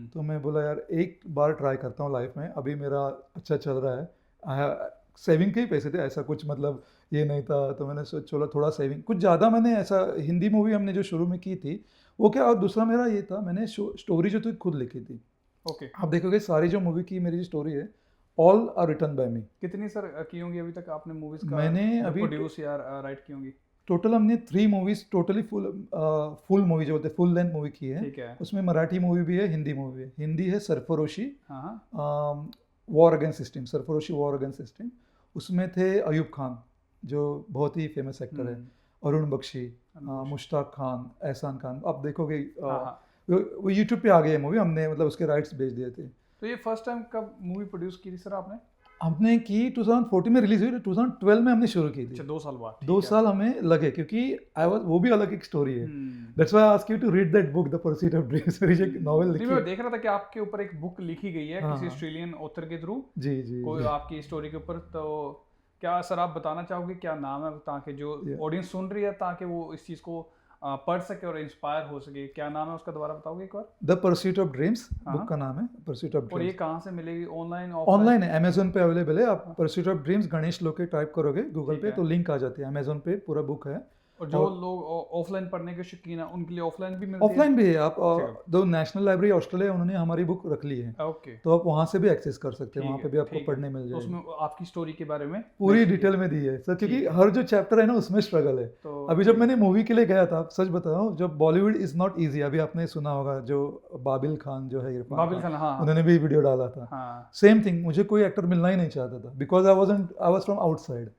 तो मैं बोला यार एक बार ट्राई करता हूँ लाइफ में, अभी मेरा अच्छा चल रहा है, सेविंग के ही पैसे थे, ऐसा कुछ मतलब ये नहीं था। तो मैंने सोचा चलो थोड़ा सेविंग, कुछ ज़्यादा मैंने ऐसा, हिंदी मूवी हमने जो शुरू में की थी वो क्या, और दूसरा मेरा ये था, मैंने स्टोरी जो थी खुद लिखी थी। ओके। आप देखोगे सारी जो मूवी की मेरी जो स्टोरी है, ऑल आर रिटन बाय मी। कितनी सर की होंगी अभी तक आपने मूवीज का? मैंने अभी प्रोड्यूस या राइट की होंगी? टोटल हमने 3 मूवीज टोटली फुल मूवी जो होते हैं, फुल लेंथ मूवी की है। ठीक है। उसमें मराठी मूवी भी है, हिंदी मूवी है। हिंदी है सरफरोशी, हाँ। War against system, Sarfaroshi war against system. उसमें थे अयूब खान जो बहुत ही फेमस एक्टर है, अरुण बख्शी, मुश्ताक खान, एहसान खान। आप देखोगे वो यूट्यूब पे आ गई है मूवी, हमने मतलब उसके राइट्स भेज दिए थे। तो ये फर्स्ट टाइम कब मूवी प्रोड्यूस की थी सर आपने? हमने की 2014 में रिलीज हुई, 2012 में हमने शुरू की थी। अच्छा, 2 साल बाद। 2 साल हमें लगे, क्योंकि वो भी अलग एक स्टोरी है। That's why I ask you to read that book, the pursuit of dreams. मेरी एक नॉवेल लिखी है। मैं देख रहा था कि आपके ऊपर एक बुक लिखी गई है किसी ऑस्ट्रेलियन ऑथर के थ्रू। जी जी। कोई आपकी स्टोरी के ऊपर, तो क्या सर आप बताना चाहोगे क्या नाम है, ताकि जो ऑडियंस सुन रही है ताकि वो इस चीज़ को पढ़ सके और इंस्पायर हो सके? क्या नाम है उसका, दोबारा बताओगे एक बार? The pursuit of Dreams book का नाम है, परस्यूट ऑफ और ड्रीम्स। ये कहाँ से मिलेगी? ऑनलाइन? ऑनलाइन है, अमेजोन पे अवेलेबल है। आप परस्यूट ऑफ ड्रीम्स गणेश लोके टाइप करोगे गूगल पे, तो लिंक आ जाती है। अमेजोन पे पूरा बुक है। और जो लोग ऑफलाइन पढ़ने के शौकीन है उनके लिए ऑफलाइन भी मिलती है? ऑफलाइन भी है। आप दो नेशनल लाइब्रेरी ऑस्ट्रेलिया, उन्होंने हमारी बुक रख ली है। ओके। तो आप वहाँ से भी एक्सेस कर सकते हैं, वहाँ पे भी आपको पढ़ने मिल जाएगी। उसमें आपकी स्टोरी के बारे में पूरी डिटेल में दी है सर, क्योंकि हर जो चैप्टर है ना उसमें स्ट्रगल है। तो अभी जब मैंने मूवी के लिए गया था, सच बता रहा हूँ, जब बॉलीवुड इज नॉट ईजी, अभी आपने सुना होगा जो बाबिल खान जो है, बाबिल खान, हाँ, उन्होंने भी वीडियो डाला था। सेम थिंग, मुझे कोई एक्टर मिलना ही नहीं चाहता था, because I was from outside,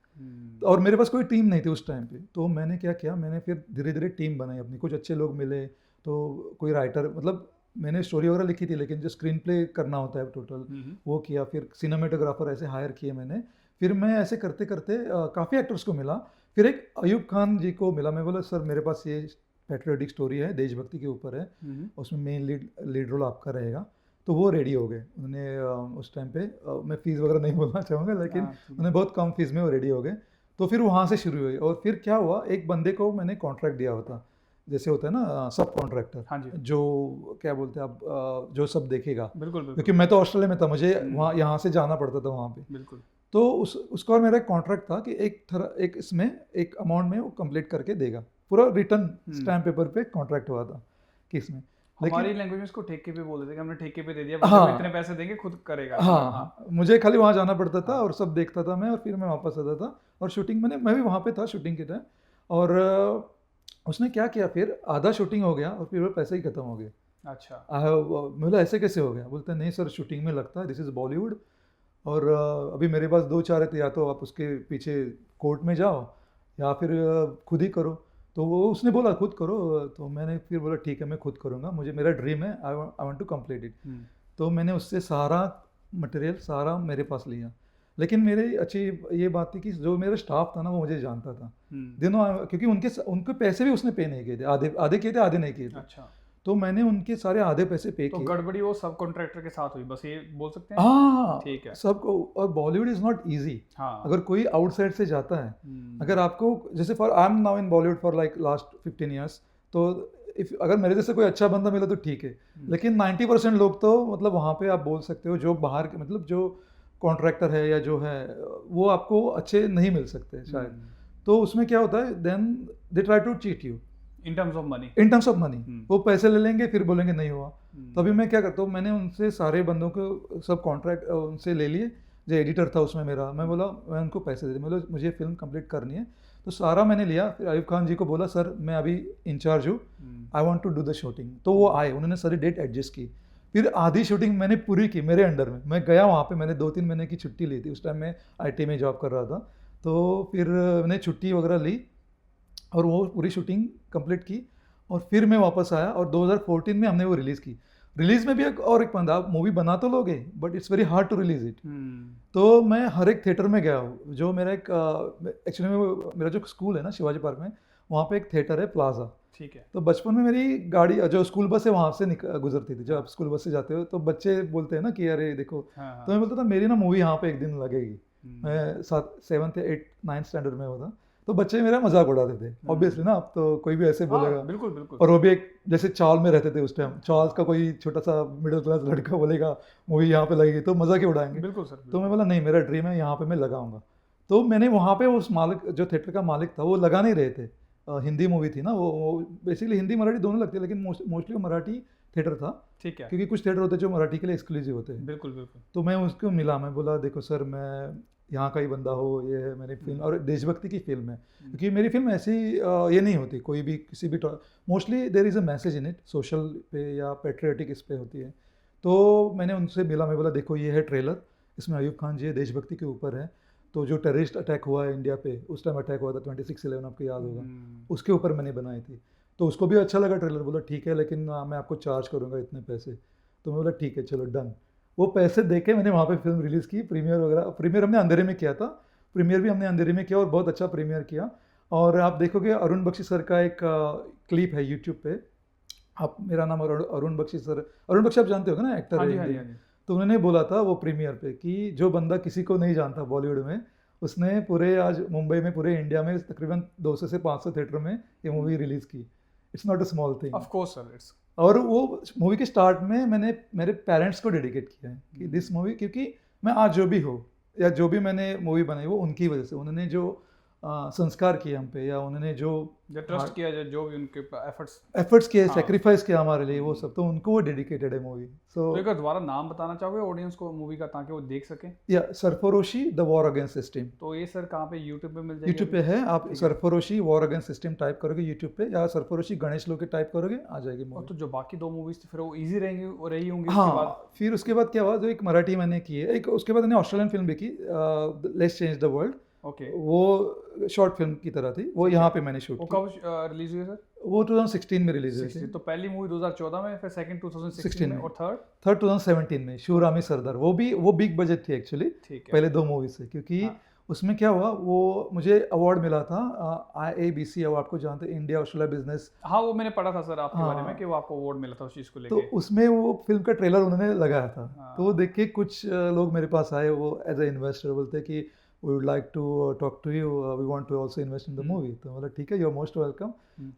और मेरे पास कोई टीम नहीं थी उस टाइम पे। तो मैंने क्या किया, मैंने फिर धीरे धीरे टीम बनाई अपनी, कुछ अच्छे लोग मिले, तो कोई राइटर, मतलब मैंने स्टोरी वगैरह लिखी थी, लेकिन जो स्क्रीन प्ले करना होता है टोटल वो किया। फिर सिनेमेटोग्राफर ऐसे हायर किए मैंने। फिर मैं ऐसे करते करते काफ़ी एक्टर्स को मिला। फिर एक अयूब खान जी को मिला। मैं बोला सर मेरे पास ये पैट्रियोटिक स्टोरी है, देशभक्ति के ऊपर है, उसमें मेन लीड रोल आपका रहेगा। तो वो रेडी हो गए। उन्होंने उस टाइम पे, मैं फ़ीस वगैरह नहीं बोलना चाहूँगा, लेकिन उन्हें बहुत कम फीस में वो रेडी हो गए। तो फिर वहाँ से शुरू हुई। और फिर क्या हुआ, एक बंदे को मैंने कॉन्ट्रैक्ट दिया होता, जैसे होता है ना सब कॉन्ट्रैक्टर, हाँ जी, जो क्या बोलते हैं आप, जो सब देखेगा। बिल्कुल, क्योंकि मैं तो ऑस्ट्रेलिया में था, मुझे वहाँ यहाँ से जाना पड़ता था वहाँ पे। बिल्कुल। तो उसका और मेरा एक कॉन्ट्रैक्ट था कि एक इसमें एक अमाउंट में वो कंप्लीट करके देगा। पूरा रिटर्न स्टैम्प पेपर पे कॉन्ट्रैक्ट हुआ था कि इसमें। हमारी लैंग्वेज में इसको ठेके पे बोल देते कि हमने ठेके पे दे दिया, हाँ। बच्चे को इतने पैसे देंगे खुद करेगा। हाँ, मुझे खाली वहाँ जाना पड़ता था हाँ। और सब देखता था मैं, और फिर मैं वापस आता था। और शूटिंग मैं भी वहाँ पे था शूटिंग के टाइम। और उसने क्या किया, फिर आधा शूटिंग हो गया और फिर वो पैसे ही खत्म हो गए। अच्छा। मैं बोला ऐसे कैसे हो गया? बोलते नहीं सर, शूटिंग में लगता है, दिस इज़ बॉलीवुड, और अभी मेरे पास दो चार है, तो या तो आप उसके पीछे कोर्ट में जाओ या फिर खुद ही करो। तो वो उसने बोला खुद करो, तो मैंने फिर बोला ठीक है मैं खुद करूँगा, मुझे मेरा ड्रीम है, I want to complete it. तो मैंने उससे सारा मटेरियल सारा मेरे पास लिया। लेकिन मेरी अच्छी ये बात थी कि जो मेरा स्टाफ था ना वो मुझे जानता था दिनों, क्योंकि उनके पैसे भी उसने पे नहीं किए थे, आधे आधे किए थे आधे नहीं किए थे। अच्छा। तो मैंने उनके सारे आधे पैसे पे तो किए। गड़बड़ी वो सब कॉन्ट्रैक्टर के साथ हुई, बस ये बोल सकते हैं। हाँ, ठीक है। सबको। और बॉलीवुड इज़ नॉट ईजी। हाँ। अगर कोई आउटसाइड से जाता है, अगर आपको जैसे for I am now in Bollywood for like last 15 years, तो अगर मेरे जैसे कोई अच्छा बंदा मिला तो ठीक है। लेकिन 90% लोग तो मतलब वहाँ पे आप बोल सकते हो जो बाहर के, मतलब जो कॉन्ट्रैक्टर है या जो है, वो आपको अच्छे नहीं मिल सकते शायद। तो उसमें क्या होता है, then they try to cheat you in terms of money. In terms of money. वो पैसे ले लेंगे फिर बोलेंगे नहीं हुआ। तभी मैं क्या करता हूँ, मैंने उनसे सारे बंदों को सब कॉन्ट्रैक्ट उनसे ले लिए। जो एडिटर था उसमें मेरा, मैं बोला मैं उनको पैसे दे दिए, मतलब मुझे फिल्म कंप्लीट करनी है, तो सारा मैंने लिया। फिर आयुब खान जी को बोला सर मैं अभी इंचार्ज हूँ, I want to do the shooting. तो वो आए, उन्होंने सारी डेट एडजस्ट की। फिर आधी शूटिंग मैंने पूरी की मेरे अंडर में। मैं गया वहाँ पे, मैंने 2-3 महीने की छुट्टी ली थी, उस टाइम मैं IT में जॉब कर रहा था। तो फिर मैंने छुट्टी वगैरह ली और वो पूरी शूटिंग कंप्लीट की, और फिर मैं वापस आया और 2014 में हमने वो रिलीज़ की। रिलीज़ में भी एक पंदा, आप मूवी बना तो लोगे but it's very hard to release it. तो मैं हर एक थिएटर में गया हूँ। जो मेरा एक एक्चुअली में मेरा जो स्कूल है ना शिवाजी पार्क में, वहाँ पे एक थिएटर है प्लाजा। ठीक है। तो बचपन में मेरी गाड़ी जो स्कूल बस है वहाँ से गुजरती थी। जब आप स्कूल बस से जाते हो तो बच्चे बोलते हैं ना कि अरे देखो। हाँ। तो मैं बोलता था मेरी ना मूवी यहाँ पे एक दिन लगेगी। मैं 7th या 8th 9th स्टैंडर्ड में होता, तो बच्चे मेरा मजाक उड़ाते थे ऑब्वियसली ना। अब तो कोई भी ऐसे बोलेगा। बिल्कुल बिल्कुल। और वो भी एक जैसे चाल में रहते थे उस टाइम, चार्ल्स का कोई छोटा सा मिडिल क्लास लड़का बोलेगा मूवी यहाँ पे लगेगी तो मजाक ही उड़ाएंगे। बिल्कुल सर। तो मैं बोला नहीं, मेरा ड्रीम है यहाँ पे मैं लगाऊंगा। तो मैंने वहाँ पे उस मालिक, जो थिएटर का मालिक था, वो लगा नहीं रहे थे। हिंदी मूवी थी ना वो बेसिकली हिंदी मराठी दोनों लगती है, लेकिन मोस्टली वो मराठी थिएटर था। ठीक है। क्योंकि कुछ थिएटर होते हैं जो मराठी के लिए एक्सक्लूसिव होते हैं। बिल्कुल बिल्कुल। तो मैं उसको मिला, मैं बोला देखो सर मैं यहाँ का ही बंदा हो, ये है मेरी फिल्म और देशभक्ति की फिल्म है। क्योंकि मेरी फिल्म ऐसी ये नहीं होती कोई भी किसी भी, mostly there is a message in it, social पे या पेट्रियाटिक इस पे होती है। तो मैंने उनसे मिला, मैं बोला देखो ये है ट्रेलर, इसमें अयूब खान जी है, देशभक्ति के ऊपर है। तो जो टेररिस्ट अटैक हुआ है इंडिया पे, उस टाइम अटैक हुआ था 26/11, आपको याद होगा, उसके ऊपर मैंने बनाई थी। तो उसको भी अच्छा लगा ट्रेलर, बोला ठीक है लेकिन मैं आपको चार्ज करूँगा इतने पैसे। तो मैं बोला ठीक है चलो डन। वो पैसे दे के मैंने वहाँ पे फिल्म रिलीज़ की। प्रीमियर वगैरह, प्रीमियर हमने अंधेरे में किया था, प्रीमियर भी हमने अंधेरे में किया और बहुत अच्छा प्रीमियर किया। और आप देखोगे अरुण बख्शी सर का एक क्लिप है यूट्यूब पे, आप मेरा नाम अरुण बख्शी सर, अरुण बख्शी आप जानते होगे ना, एक्टर हाँ जी, है हाँ जी, हिंदी। हाँ जी। तो उन्होंने बोला था वो प्रीमियर पे कि जो बंदा किसी को नहीं जानता बॉलीवुड में, उसने पूरे आज मुंबई में, पूरे इंडिया में तकरीबन 200 से 500 थिएटर में ये मूवी रिलीज़ की। It's not a small thing. Of course sir, it's. और वो मूवी के स्टार्ट में मैंने मेरे पेरेंट्स को डेडिकेट किया है कि दिस मूवी, क्योंकि मैं आज जो भी हो या जो भी मैंने मूवी बनाई वो उनकी वजह से, उन्होंने जो संस्कार किए हम पे, या उन्होंने जो ट्रस्ट किया, जो भी उनके एफर्ट्स किए, हाँ। सेक्रीफाइस किया हमारे लिए, वो सब, तो उनको वो डेडिकेटेड है मूवी। तो एक बार दोबारा नाम बताना चाहोगे ऑडियंस को मूवी का, ताकि वो देख सकें? या सरफरोशी द वॉर अगेंस्ट सिस्टम। तो ये सर कहाँ पे, यूट्यूब पे मिल जाएगी? यूट्यूब पे है, आप सरफरोशी वॉर अगेंस्ट सिस्टम टाइप करोगे यूट्यूब पे, या सरफरोशी गणेश लोके टाइप करोगे आ जाएगी मूवी। तो जो बाकी 2 मूवीज थी फिर वो इजी रहेंगी, वो रही होंगी? हाँ, फिर उसके बाद क्या हुआ, जो एक मराठी मैंने की है, एक उसके बाद मैंने ऑस्ट्रेलियन फिल्म भी की, let's change the world. Okay. वो शॉर्ट फिल्म की तरह थी, वो यहाँ पे मैंने शूट वो की। कब रिलीज हुई सर? वो 2016 में रिलीज हुई थी। तो पहली मूवी 2014 में, फिर सेकंड 2016 में, और थर्ड 2017 में शिवरामी सरदार। वो बिग बजट थी एक्चुअली, पहले 2 मूवी से। क्योंकि हाँ। उसमें क्या हुआ, वो मुझे अवार्ड मिला था IABC अवार्ड को, जानते हैं, इंडिया ऑस्ट्रेलिया बिजनेस। हाँ, वो मैंने पढ़ा था सर आपके बारे में कि वो आपको अवार्ड मिला था उस चीज़ को लेके। तो उसमें वो फिल्म का ट्रेलर उन्होंने लगाया था। हाँ। तो वो देख के कुछ लोग मेरे पास आए, वो एज ए इन्वेस्टर बोलते कि we would like to talk to you, we want to also invest in the movie। तो बोला ठीक है, यू आर मोस्ट वेलकम।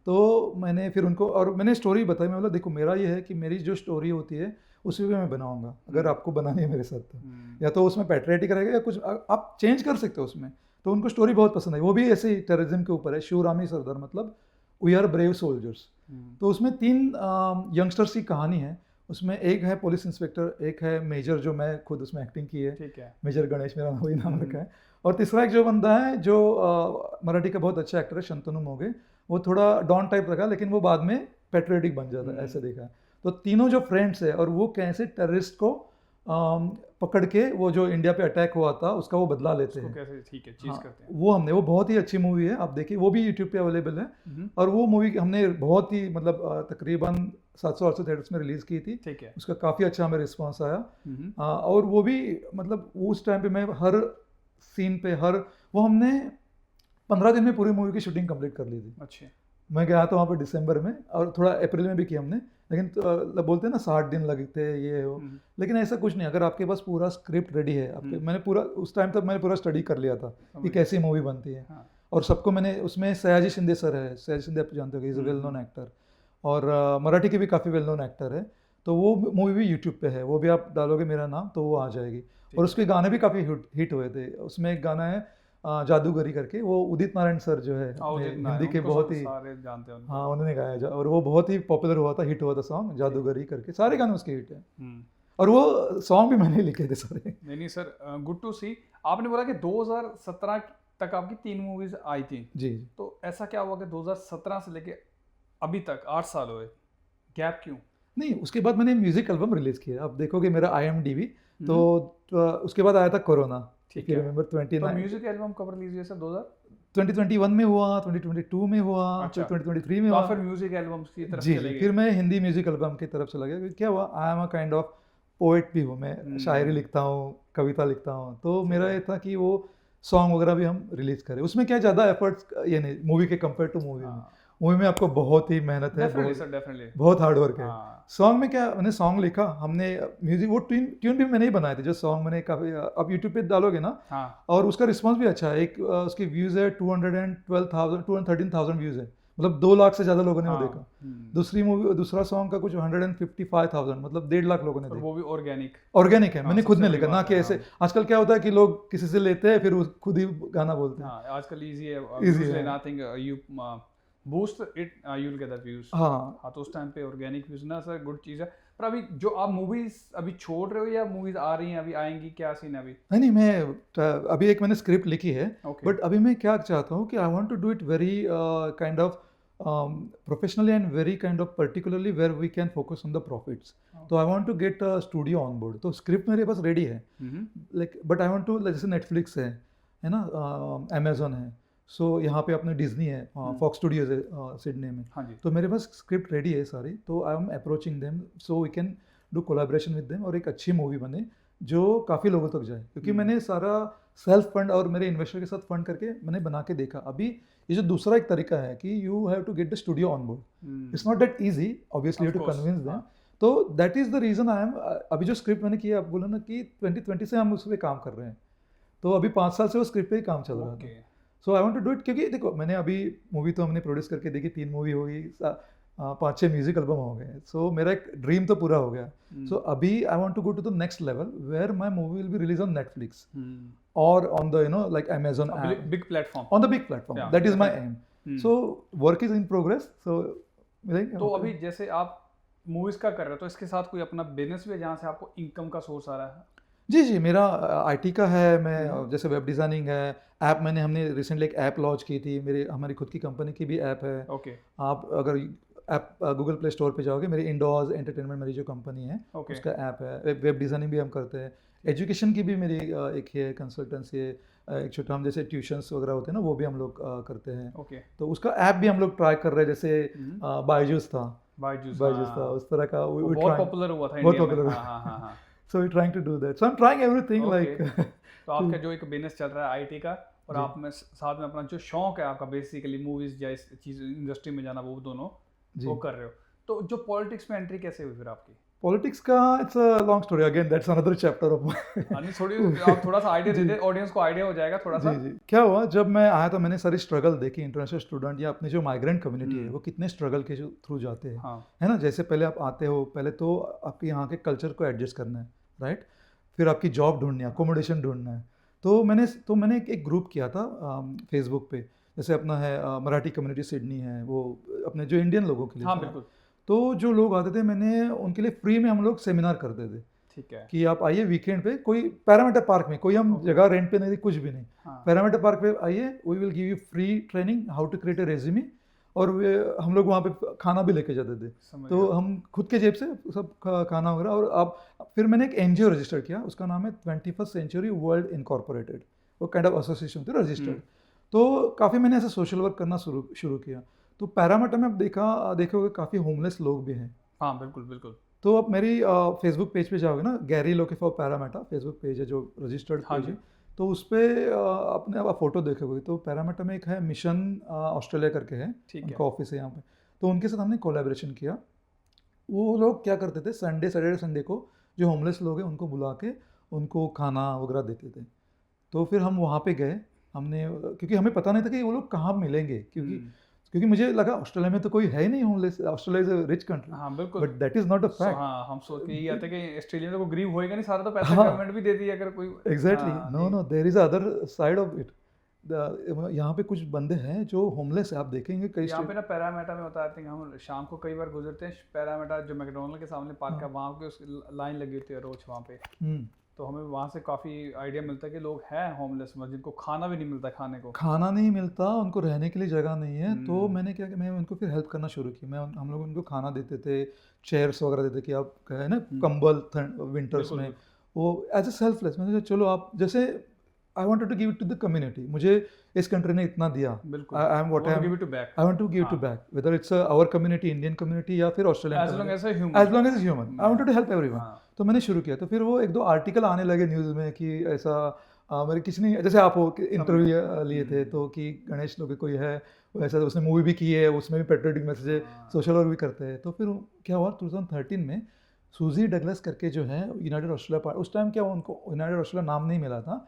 तो मैंने फिर उनको, और मैंने स्टोरी बताई, मैं बोला देखो मेरा ये है कि मेरी जो स्टोरी होती है उसी पे मैं बनाऊंगा, अगर आपको बनानी है मेरे साथ तो। या तो उसमें पैट्रियाटिक रहेगा या कुछ आप चेंज कर सकते हो उसमें। तो उनको स्टोरी बहुत पसंद आई। वो भी ऐसे ही टेररिज्म के ऊपर है, शिवरामी सरदार, मतलब वी आर ब्रेव सोल्जर्स। तो उसमें 3 यंगस्टर्स की कहानी है। उसमें एक है पुलिस इंस्पेक्टर, एक है मेजर जो मैं खुद उसमें एक्टिंग की है, ठीक है। मेजर गणेश मेरा वही नाम रखा है, और तीसरा एक जो बंदा है जो मराठी का बहुत अच्छा एक्टर है, शंतनु मोगे। वो थोड़ा डॉन टाइप रखा लेकिन वो बाद में पेट्रियोटिक बन जाता है, ऐसे देखा है। तो तीनों जो फ्रेंड्स है और वो कैसे टेररिस्ट को पकड़ के वो जो इंडिया पे अटैक हुआ था उसका वो बदला लेते उसको हैं। कैसे ठीक है चीज हाँ, करते हैं। वो बहुत ही अच्छी मूवी है, आप देखिए, वो भी यूट्यूब पे अवेलेबल है। और वो मूवी हमने बहुत ही मतलब तकरीबन 700-800 थिएटर्स में रिलीज़ की थी। ठीक है। उसका काफ़ी अच्छा हमें रिस्पॉन्स आया। और वो भी मतलब उस टाइम पे मैं हर सीन पे वो हमने 15 दिन में पूरी मूवी की शूटिंग कंप्लीट कर ली थी। अच्छा। मैं गया था वहाँ पे दिसंबर में, और थोड़ा अप्रैल में भी किया हमने, लेकिन बोलते हैं ना 60 दिन लगते हैं ये हो, लेकिन ऐसा कुछ नहीं। अगर आपके पास पूरा स्क्रिप्ट रेडी है, आपके मैंने पूरा उस टाइम तक मैंने पूरा स्टडी कर लिया था कि कैसी मूवी बनती है। और सबको मैंने उसमें सयाजी शिंदे सर है, सयाजी शिंदे आप जानते हो, is a well known actor, और मराठी के भी काफ़ी वेल नोन एक्टर है। तो वो मूवी भी यूट्यूब पे है, वो भी आप डालोगे मेरा नाम तो वो आ जाएगी। और उसके गाने भी काफ़ी हिट हुए थे। उसमें एक गाना है जादूगरी करके, वो उदित नारायण सर जो है हिंदी के बहुत ही सारे जानते हैं। हाँ, उन्होंने गाया और वो बहुत ही पॉपुलर हुआ था, हिट हुआ था सॉन्ग जादूगरी करके। सारे गाने उसके हिट है, और वो सॉन्ग भी मैंने लिखे थे सारे। नहीं सर, गुड टू सी। आपने बोला कि 2017 तक आपकी 3 मूवीज आई थी जी। तो ऐसा क्या हुआ कि 2017 से लेके अभी तक 8 साल हुए, गैप क्यों? नहीं, उसके बाद मैंने म्यूजिक एल्बम रिलीज किया। आप देखोगे मेरा IMDb तो उसके बाद आया था कोरोना। ठीक है, है। रिमेंबर 29 तो म्यूजिक एल्बम कब रिलीज हुआ सर? 2021 में हुआ, 2022 में हुआ, अच्छा। 2023 में तो हुआ। आप फिर म्यूजिक एल्बम्स की तरफ जी चले जी, गए। फिर मैं हिंदी म्यूजिक एल्बम की तरफ चला गया। क्योंकि क्या हुआ, I am a kind of poet भी हूँ मैं, शायरी लिखता हूँ, कविता लिखता हूँ। तो मेरा ये था कि वो सॉन्ग वगैरह भी हम रिलीज करें। उसमें क्या ज़्यादा एफर्ट्स ये नहीं मूवी के कंपेयर टू मूवी में आपको बहुत ही मेहनत है, बहुत हार्ड वर्क है। सॉन्ग में क्या, मैंने सॉन्ग लिखा, हमने म्यूजिक वो ट्यून भी मैंने ही बनाए थे। जो सॉन्ग मैंने काफ़ी, आप यूट्यूब पे डालोगे ना, और उसका रिस्पांस भी अच्छा है। एक उसकी व्यूज़ है 213,000 व्यूज़ है, मतलब 2 लाख से ज़्यादा लोगों ने वो देखा। दूसरा सॉन्ग का कुछ 155,000, मतलब 1.5 लाख लोगों ने देखा। वो भी ऑर्गेनिक है, मैंने खुद ने लिखा ना कि ऐसे। आजकल क्या होता है कि लोग किसी से लेते हैं फिर खुद ही गाना बोलते हैं। आजकल इजी है, इजी है, you boost it, you will get that views. हाँ, तो उस टाइम पे ऑर्गेनिक व्यूज ना सर, गुड चीज़ है। पर अभी जो आप मूवीज अभी छोड़ रहे हो या मूवीज आ रही हैं अभी आएंगी, क्या सीन है अभी? नहीं, मैं अभी एक मैंने स्क्रिप्ट लिखी है, बट अभी मैं क्या चाहता हूँ कि I want to do it very kind of professionally and very kind of particularly where we can focus on the profits. तो I want to get a studio on board. तो स्क्रिप्ट मेरे पास रेडी है, like, but I want to, जैसे Netflix है ना, Amazon है, सो यहाँ पे अपने डिज्नी है, फॉक्स स्टूडियोज है सिडनी में। तो मेरे पास स्क्रिप्ट रेडी है सारी। तो I am approaching them so we can do collaboration with them, और एक अच्छी मूवी बने जो काफ़ी लोगों तक जाए। क्योंकि मैंने सारा सेल्फ फंड और मेरे इन्वेस्टर के साथ फंड करके मैंने बना के देखा। अभी ये जो दूसरा एक तरीका है कि you have to get the studio on board, it's not that easy, obviously you to convince them. तो that is the reason I am, अभी जो स्क्रिप्ट मैंने किया, आप बोला ना कि 2020 से हम उस पर काम कर रहे हैं, तो अभी 5 साल से वो स्क्रिप्ट पे ही काम चल रहा था। So I want to do it, क्योंकि देखो मैंने अभी मूवी तो हमने प्रोड्यूस करके देखी, 3 मूवी हो गई, 5-6 म्यूजिक एल्बम हो गए। सो मेरा एक ड्रीम तो पूरा हो गया। सो अभी I want to go to the next level where my movie will be release on Netflix और on the like Amazon app, big platform, on the big platform. That is my aim. So work is in progress. So तो अभी जैसे आप movies का कर रहे हो, तो इसके साथ कोई अपना बिजनेस भी है जहाँ से आपको इनकम का सोर्स आ रहा है? जी जी, मेरा IT का है। मैं जैसे वेब डिज़ाइनिंग है, ऐप हमने रिसेंटली एक ऐप लॉन्च की थी, हमारी खुद की कंपनी की भी ऐप है। आप अगर ऐप गूगल प्ले स्टोर पे जाओगे, मेरी इंडोर्स एंटरटेनमेंट मेरी जो कंपनी है उसका ऐप है। वेब डिज़ाइनिंग भी हम करते हैं, एजुकेशन की भी मेरी एक है कंसल्टेंसी है, एक छोटा हम जैसे ट्यूशन्स वगैरह होते हैं ना, वो भी हम लोग करते हैं। तो उसका ऐप भी हम लोग ट्राई कर रहे हैं। जैसे बायजूस था, उस तरह का बहुत पॉपुलर हुआ था इंडिया में। So we're trying to do that. So I'm trying everything like तो आपका जो एक बिजनेस चल रहा है IT का, और आप में साथ में अपना जो शौक है आपका बेसिकली मूवीज या इस चीज इंडस्ट्री में जाना, वो दोनों वो कर रहे हो। तो जो पॉलिटिक्स में एंट्री कैसे हुई फिर आपकी? पॉलिटिक्स का it's a long story, again that's another chapter of आप थोड़ा सा आइडिया दे दे, ऑडियंस को आइडिया हो जाएगा थोड़ा सा। जी। क्या हुआ, जब मैं आया तो मैंने सारी स्ट्रगल देखी। इंटरनेशनल स्टूडेंट या अपने जो माइग्रेंट कम्युनिटी है वो कितने स्ट्रगल के थ्रू जाते हैं, है ना। जैसे पहले आप आते हो, पहले तो आपके यहाँ के कल्चर को एडजस्ट करना है, राइट। फिर आपकी जॉब ढूंढनी है, अकोमोडेशन ढूंढना है। तो मैंने एक ग्रुप किया था फेसबुक पे जैसे अपना है मराठी कम्युनिटी सिडनी है, वो अपने जो इंडियन लोगों के लिए हाँ था। बिल्कुल। तो जो लोग आते थे, मैंने उनके लिए फ्री में हम लोग सेमिनार करते थे ठीक है। कि आप आइए वीकेंड पे, कोई पैरामीटर पार्क में, कोई हम Okay. जगह रेंट पे नहीं थी, कुछ भी नहीं, हाँ पैरामीटर पार्क पे आइए, we will give you free training how to create a resume. और हम लोग वहाँ पे खाना भी लेके जाते थे, समझ तो गया। हम खुद के जेब से सब खाना वगैरह। और अब फिर मैंने एक एनजीओ रजिस्टर किया, उसका नाम है 21st सेंचुरी वर्ल्ड इनकॉर्पोरेटेड, वो काइंड ऑफ एसोसिएशन थी रजिस्टर्ड। तो काफ़ी मैंने ऐसे सोशल वर्क करना शुरू किया। तो पैरामीटर में आप देखोगे काफ़ी होमलेस लोग भी हैं। हाँ बिल्कुल बिल्कुल। तो अब मेरी फेसबुक पेज पे जाओगे ना, गैरी लोके फॉर पैरामीटर फेसबुक पेज है जो रजिस्टर्ड हाँ पेज जी। है। तो उस पर अपने आप फोटो देखोगे तो पैरामीटर में एक है मिशन ऑस्ट्रेलिया करके है, ठीक उनका है। ऑफिस है यहाँ पे। तो उनके साथ हमने कोलैबोरेशन किया। वो लोग क्या करते थे, सैटरडे संडे को जो होमलेस लोग हैं उनको बुला के उनको खाना वगैरह देते थे। तो फिर हम वहाँ पे गए, हमने, क्योंकि हमें पता नहीं था कि वो लोग कहाँ मिलेंगे, क्योंकि मुझे लगा ऑस्ट्रेलिया में तो कोई है ही नहीं homeless, Australia is a rich country, हाँ बिल्कुल। But that is not a fact. हाँ हम सोच के यही आते हैं कि ऑस्ट्रेलिया में तो कोई गरीब होएगा नहीं, सारा तो पैसा हाँ गवर्नमेंट भी देती है अगर कोई। एग्जैक्टली, हाँ नो जी। No, there is other side of it. यहाँ पे कुछ बंदे हैं जो होमलेस है, आप देखेंगे कई यहाँ पे स्टेट। ना पैरामीटर में होता है, हम शाम को कई बार गुजरते हैं, पैरामीटर जो मैकडोनल्ड के सामने पार्क है वहाँ पे उस लाइन लगी होती है रोज वहाँ पे। तो हमें वहाँ से काफ़ी आइडिया मिलता है कि लोग हैं होमलेस में जिनको खाना भी नहीं मिलता खाने को। खाना नहीं मिलता, उनको रहने के लिए जगह नहीं है। तो हम्म। मैंने क्या कि मैं उनको फिर हेल्प करना शुरू की। हम लोग उनको खाना देते थे, चेयर्स वगैरह देते कि आप है ना, कंबल विंटर्स बिल्कुल में, बिल्कुल। वो एज ए सेल्फलेस। मैंने कहा चलो आप जैसे, I wanted to give it to the community, मुझे इस कंट्री ने इतना दिया, बिल्कुल। I am what Want I to am, give it to back. I want to give to हाँ। Back, whether it's our community, Indian community या फिर Australian As long community, as a human. As long as human I wanted to help everyone. हाँ। तो मैंने शुरू किया। तो फिर वो एक दो आर्टिकल आने लगे न्यूज़ में कि ऐसा मेरे किसी ने, जैसे आप हो इंटरव्यू लिए थे, तो कि गणेश लोग कोई है ऐसा, उसने मूवी भी की है, उसमें भी पेट्रियोटिक मैसेज, सोशल वर्क भी करते हैं। तो फिर क्या हुआ 2013 में, सूजी डगलस करके जो है यूनाइटेड ऑस्ट्रेलिया पार्टी, उस टाइम क्या उनको यूनाइटेड ऑस्ट्रेलिया नाम नहीं मिला था,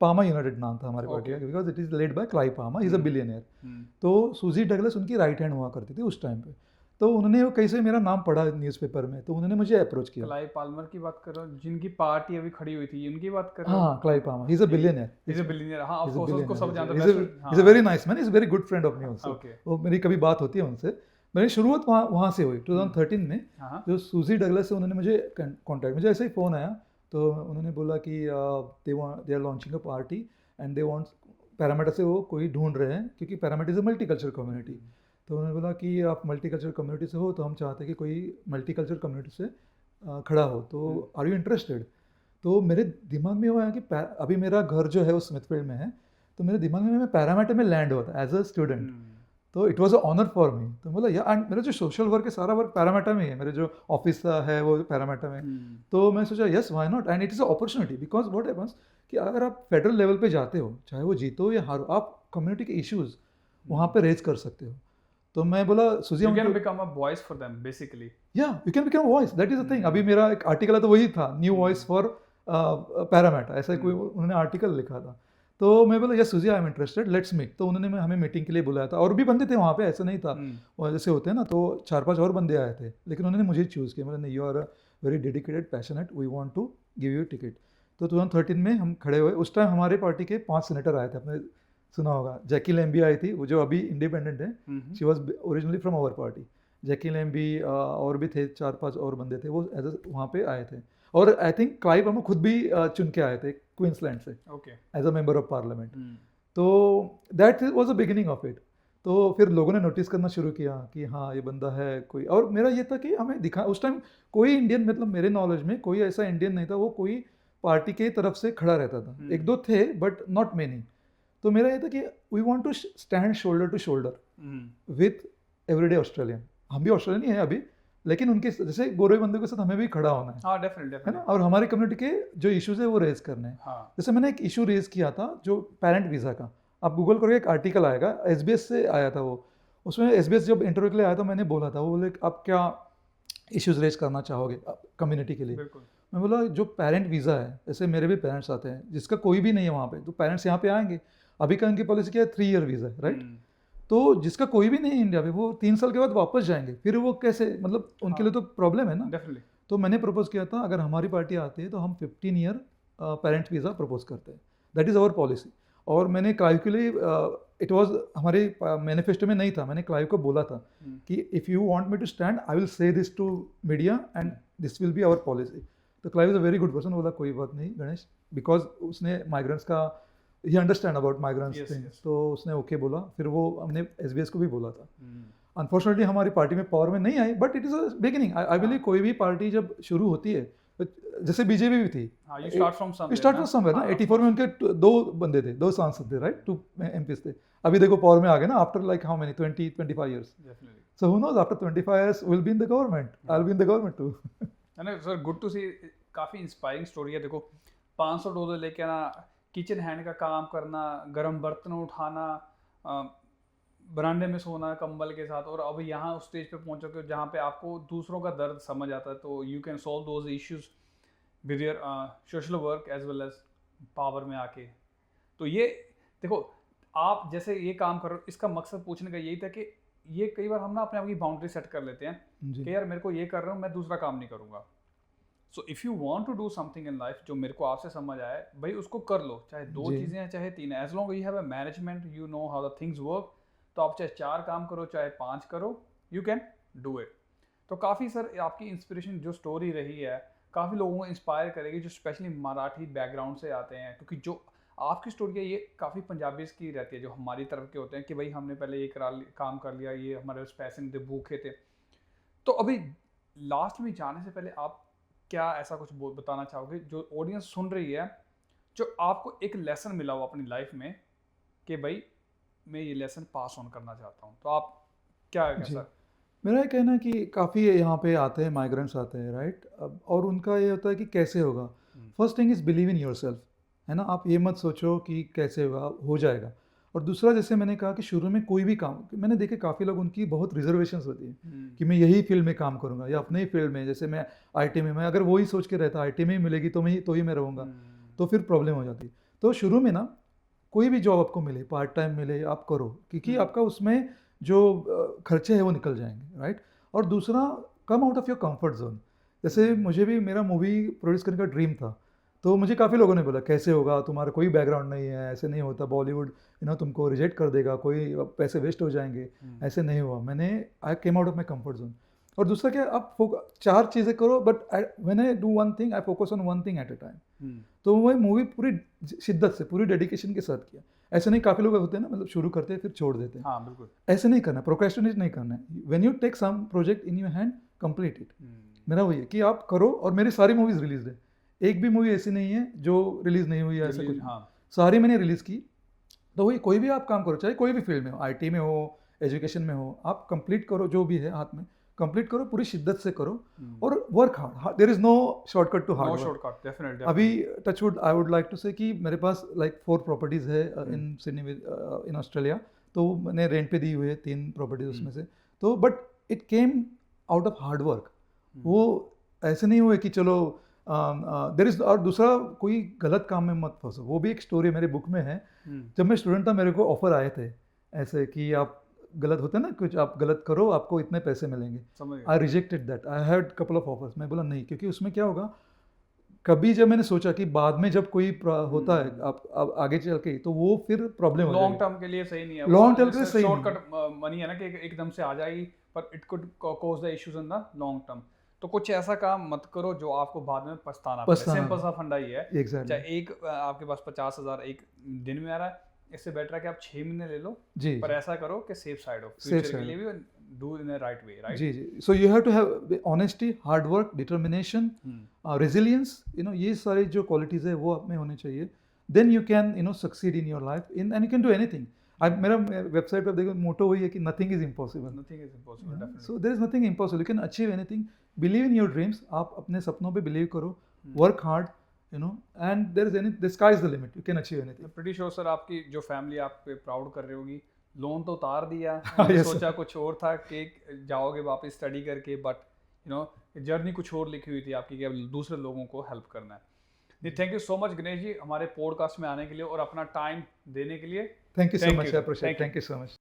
पामा यूनाइटेड नाम था हमारे पार्टी का, because it is led by Clive Palmer, he is a billionaire. तो सूजी डगलस उनकी राइट हैंड हुआ करती थी उस टाइम पे। तो उन्होंने वो कैसे मेरा नाम पढ़ा न्यूज़पेपर में, तो उन्होंने मुझे अप्रोच किया। क्लाइव पाल्मर की बात कर रहे हो, जिनकी पार्टी अभी खड़ी हुई थी, उनकी बात कर रहे हो? हाँ, Clive Palmer, he is a billionaire, He's a billionaire. हाँ, of He's a course, उसको सब billionaire. जानते He's हैं। a very nice man. He's a very good friend of me also. Okay. वो मेरी कभी बात होती है उनसे। मेरी शुरुआत वहाँ से हुई 2013 में। हाँ। जो सूजी डगलस से उन्होंने मुझे कांटेक्ट, मुझे ऐसे ही फ़ोन आया, तो उन्होंने बोला कि they are launching a party and they want Parramatta से वो कोई ढूंढ रहे हैं, क्योंकि Parramatta is a multicultural community. तो उन्होंने बोला कि आप मल्टीकल्चरल कम्युनिटी से हो, तो हम चाहते हैं कि कोई मल्टीकल्चरल कम्युनिटी से खड़ा हो, तो आर यू इंटरेस्टेड? तो मेरे दिमाग में हुआ है कि अभी मेरा घर जो है वो स्मिथफील्ड में है, तो मेरे दिमाग में मैं पैरामीटर में लैंड हुआ था एज अ स्टूडेंट। तो it was a honour for me. तो बोला यार, एंड मेरा जो सोशल वर्क है सारा वर्क पैरामीटर में ही है, मेरे जो ऑफिस है वो पैरामीटर में। तो मैं सोचा yes why not, and it is a opportunity, because what happens कि अगर आप फेडरल लेवल पे जाते हो, चाहे वो जीतो या हारो, आप कम्युनिटी के इश्यूज वहाँ पे रेज कर सकते हो। तो मैं बोला सुजी, You can become a voice for them, basically. या you can become voice, that is the thing. अभी मेरा एक आर्टिकल है तो वही था, न्यू वॉइस फॉर पैरामीटर, ऐसा कोई उन्होंने आर्टिकल लिखा था। तो मैं बोला yes Suji, I am interested, let's meet. तो उन्होंने हमें मीटिंग के लिए बुलाया था, और भी बंदे थे वहाँ पे, ऐसा नहीं था और जैसे होते हैं ना, तो 4-5 और बंदे आए थे, लेकिन उन्होंने मुझे चूज़ किया। मतलब you are a very dedicated, passionate, we want to give you ticket. तो 2013 में हम खड़े हुए। उस टाइम हमारे पार्टी के 5 सेनेटर आए थे, आपने सुना होगा। जैकी लैम्बी आई थी, वो जो अभी इंडिपेंडेंट है, she was originally from our party. Jacqui Lambie, और भी थे 4-5 और बंदे थे, वो एज वहाँ पे आए थे। और आई थिंक क्लाइव हम खुद भी चुन के आए थे क्वींसलैंड से, as a member of parliament. तो that was the beginning of it. तो फिर लोगों ने नोटिस करना शुरू किया कि हाँ ये बंदा है कोई। और मेरा ये था कि हमें दिखा, उस टाइम कोई इंडियन, मतलब मेरे नॉलेज में कोई ऐसा इंडियन नहीं था वो कोई पार्टी के तरफ से खड़ा रहता था। एक दो थे बट नॉट मेनी। तो मेरा ये था कि we want to stand shoulder to shoulder with everyday Australian. हम भी ऑस्ट्रेलियन ही हैं अभी, लेकिन उनके जैसे गोरे बंदे के साथ हमें भी खड़ा होना है। हाँ, डेफिनेटली है ना। और हमारी कम्युनिटी के जो इश्यूज है वो रेज करने हैं। हाँ। जैसे मैंने एक इशू रेज किया था जो पेरेंट वीज़ा का, आप गूगल करोगे एक आर्टिकल आएगा, SBS से आया था वो। उसमें SBS जब इंटरव्यू के लिए आया था, मैंने बोला था, वो बोले आप क्या इश्यूज रेज करना चाहोगे कम्युनिटी के लिए। मैं बोला जो पेरेंट वीज़ा है, जैसे मेरे भी पेरेंट्स आते हैं जिसका कोई भी नहीं है वहाँ पे, तो पेरेंट्स यहाँ पे आएंगे। अभी का उनकी पॉलिसी क्या है, 3 ईयर वीज़ा है, राइट। तो जिसका कोई भी नहीं है इंडिया में, वो 3 साल के बाद वापस जाएंगे, फिर वो कैसे, मतलब उनके लिए तो प्रॉब्लम है ना। डेफिनेटली। तो मैंने प्रपोज किया था, अगर हमारी पार्टी आती है तो हम 15 ईयर पेरेंट वीज़ा प्रपोज करते हैं, दैट इज़ आवर पॉलिसी। और मैंने क्लाइव के लिए इट वाज हमारे मैनिफेस्टो में नहीं था, मैंने क्लाइव को बोला था कि if you want me to stand I will say this to media and this will be our policy. तो Clive is a very good person, बोला कोई बात नहीं गणेश, बिकॉज उसने माइग्रेंट्स का ही अंडरस्टैंड अबाउट माइग्रेंट्स थिंग्स, तो उसने ओके बोला। फिर वो हमने एसबीएस को भी बोला था। अनफॉर्चुनेटली हमारी पार्टी में पावर में नहीं आई, but it is a beginning. I believe कोई भी पार्टी जब शुरू होती है, जैसे बीजेपी भी थी, यू स्टार्ट फ्रॉम समवेयर ना। 84 में उनके दो बंदे थे, 2 सांसद थे, राइट, 2 एमपीज थे। अभी देखो पावर में आ गए ना, after like how many 25 years। So who knows after 25 years will be in the government, I will be in the government too. है सर, गुड टू सी। काफ़ी इंस्पायरिंग स्टोरी है। देखो $500 लेके आना, किचन हैंड का काम करना, गर्म बर्तन उठाना, बरामदे में सोना कंबल के साथ, और अब यहाँ उस स्टेज पे पहुँच चुके हो जहाँ पे आपको दूसरों का दर्द समझ आता है, तो you can solve those issues with your social work as well as power में आके। तो ये देखो, आप जैसे ये काम कर रहे हो, इसका मकसद पूछने का यही था कि ये कई बार हम ना अपने आप की बाउंड्री सेट कर लेते हैं कि यार मेरे को ये कर रहा हूँ, मैं दूसरा काम नहीं करूँगा। So if you want to do something in life, जो मेरे को आपसे समझ आया है भाई, उसको कर लो, चाहे 2 चीज़ें हैं चाहे 3 है, as long you have a management, you know how the things work. तो आप चाहे 4 काम करो चाहे 5 करो, यू कैन डू इट। तो काफ़ी सर आपकी इंस्पिरेशन जो स्टोरी रही है, काफ़ी लोगों को इंस्पायर करेगी जो स्पेशली मराठी बैकग्राउंड से आते हैं, क्योंकि जो आपकी स्टोरी है ये काफ़ी पंजाबीज़ की रहती है, जो हमारी तरफ के होते हैं कि भाई हमने पहले ये काम कर लिया, ये हमारे पास पैसे नहीं थे, भूखे थे। तो अभी लास्ट में जाने से पहले आप क्या ऐसा कुछ बताना चाहोगे जो ऑडियंस सुन रही है, जो आपको एक लेसन मिला हो अपनी लाइफ में कि भाई मैं ये लेसन पास ऑन करना चाहता हूँ, तो आप क्या है सर? मेरा ये कहना है कि काफ़ी यहाँ पे आते हैं, माइग्रेंट्स आते हैं, राइट, और उनका ये होता है कि कैसे होगा। First thing is believe in yourself, है ना। आप ये मत सोचो कि कैसे होगा, हो जाएगा। और दूसरा, जैसे मैंने कहा कि शुरू में कोई भी काम, मैंने देखे काफ़ी लोग, उनकी बहुत रिजर्वेशंस होती है कि मैं यही फील्ड में काम करूँगा या अपने ही फील्ड में, जैसे मैं आईटी में, मैं अगर वही सोच के रहता आईटी में ही मिलेगी तो मैं रहूँगा, तो फिर प्रॉब्लम हो जाती। तो शुरू में ना कोई भी जॉब आपको मिले, पार्ट टाइम मिले, आप करो, क्योंकि आपका उसमें जो खर्चे हैं वो निकल जाएंगे, राइट। और दूसरा, come out of your comfort zone. जैसे मुझे भी मेरा मूवी प्रोड्यूस करने का ड्रीम था, तो मुझे काफ़ी लोगों ने बोला कैसे होगा, तुम्हारा कोई बैकग्राउंड नहीं है, ऐसे नहीं होता, बॉलीवुड तुमको रिजेक्ट कर देगा, कोई पैसे वेस्ट हो जाएंगे। ऐसे नहीं हुआ, I came out of my comfort zone. और दूसरा क्या, आप 4 चीज़ें करो, but when I do one thing I focus on one thing at a time. तो वो मूवी पूरी शिद्दत से, पूरी डेडिकेशन के साथ किया। ऐसे नहीं, काफ़ी लोग होते हैं ना, मतलब शुरू करते हैं फिर छोड़ देते हैं। हाँ बिल्कुल, ऐसे नहीं करना, प्रोक्रेस्टिनेट नहीं करना है। When you take some project in your hand, complete it. मेरा वही है कि आप करो, और मेरी सारी मूवीज़ रिलीज है, एक भी मूवी ऐसी नहीं है जो रिलीज नहीं हुई है, ऐसा कुछ। सारी मैंने रिलीज़ की। तो वही, कोई भी आप काम करो, चाहे कोई भी फील्ड में हो, आईटी में हो, एजुकेशन में हो, आप कंप्लीट करो, जो भी है हाथ में कंप्लीट करो, पूरी शिद्दत से करो, और work hard. There is no shortcut to hard work. Definitely. अभी touch wood, I would like to say कि मेरे पास लाइक 4 प्रॉपर्टीज़ है इन सिडनी, इन ऑस्ट्रेलिया। तो मैंने रेंट पे दी हुई है 3 प्रॉपर्टीज़ उसमें से। तो but it came out of hard work. वो ऐसे नहीं हुए कि चलो देयर इज। और दूसरा, कोई गलत काम में मत फंसो। वो भी एक स्टोरी मेरे बुक में है। जब मैं स्टूडेंट था, मेरे को ऑफर आए थे ऐसे कि आप गलत होते हैं ना, कुछ आप गलत करो, आपको इतने पैसे मिलेंगे। आई rejected that, I had couple of offers. मैं बोला नहीं, क्योंकि उसमें क्या होगा, कभी जब मैंने सोचा कि बाद में जब कोई होता है आप आगे चल के, तो वो फिर प्रॉब्लम हो जाएगी। लॉन्ग टर्म के लिए सही नहीं है, लॉन्ग टर्म के लिए सही शॉर्टकट मनी है ना, कि एकदम से आ जाएगी, पर it could cause the issues in the long term. तो कुछ ऐसा काम मत करो जो आपको बाद में पछताना पड़े। सिंपल सा फंडा ही है। Exactly. चाहे एक आपके पास 50,000 एक दिन में आ रहा है, इससे बेटर है कि आप 6 महीने ले लो जी, पर ऐसा करो कि सेफ साइड हो, फ्यूचर के लिए भी do in a right way, right. जी जी। So you have to have honesty, hard work, determination, resilience, ये सारी जो क्वालिटीज़ है वो आप में होनी चाहिए। Then you can succeed in your life, in end you can do anything. मेरा वेबसाइट पर देखो, मोटो वही है कि nothing is impossible. Nothing is impossible, so there is nothing impossible, you can achieve anything. Believe in your dreams, आप अपने सपनों पे बिलीव करो, work hard, and the sky is the limit, you can achieve anything. pretty sure sir आपकी जो family आप पे प्राउड कर रही होगी। लोन तो उतार दिया, yes, सोचा कुछ और था कि जाओगे वापस स्टडी करके, बट जर्नी कुछ और लिखी हुई थी आपकी कि अब दूसरे लोगों को हेल्प करना है। Thank you so much Ganesh ji हमारे पॉडकास्ट में आने के लिए और अपना टाइम देने के लिए। Thank you so much, thank you so much.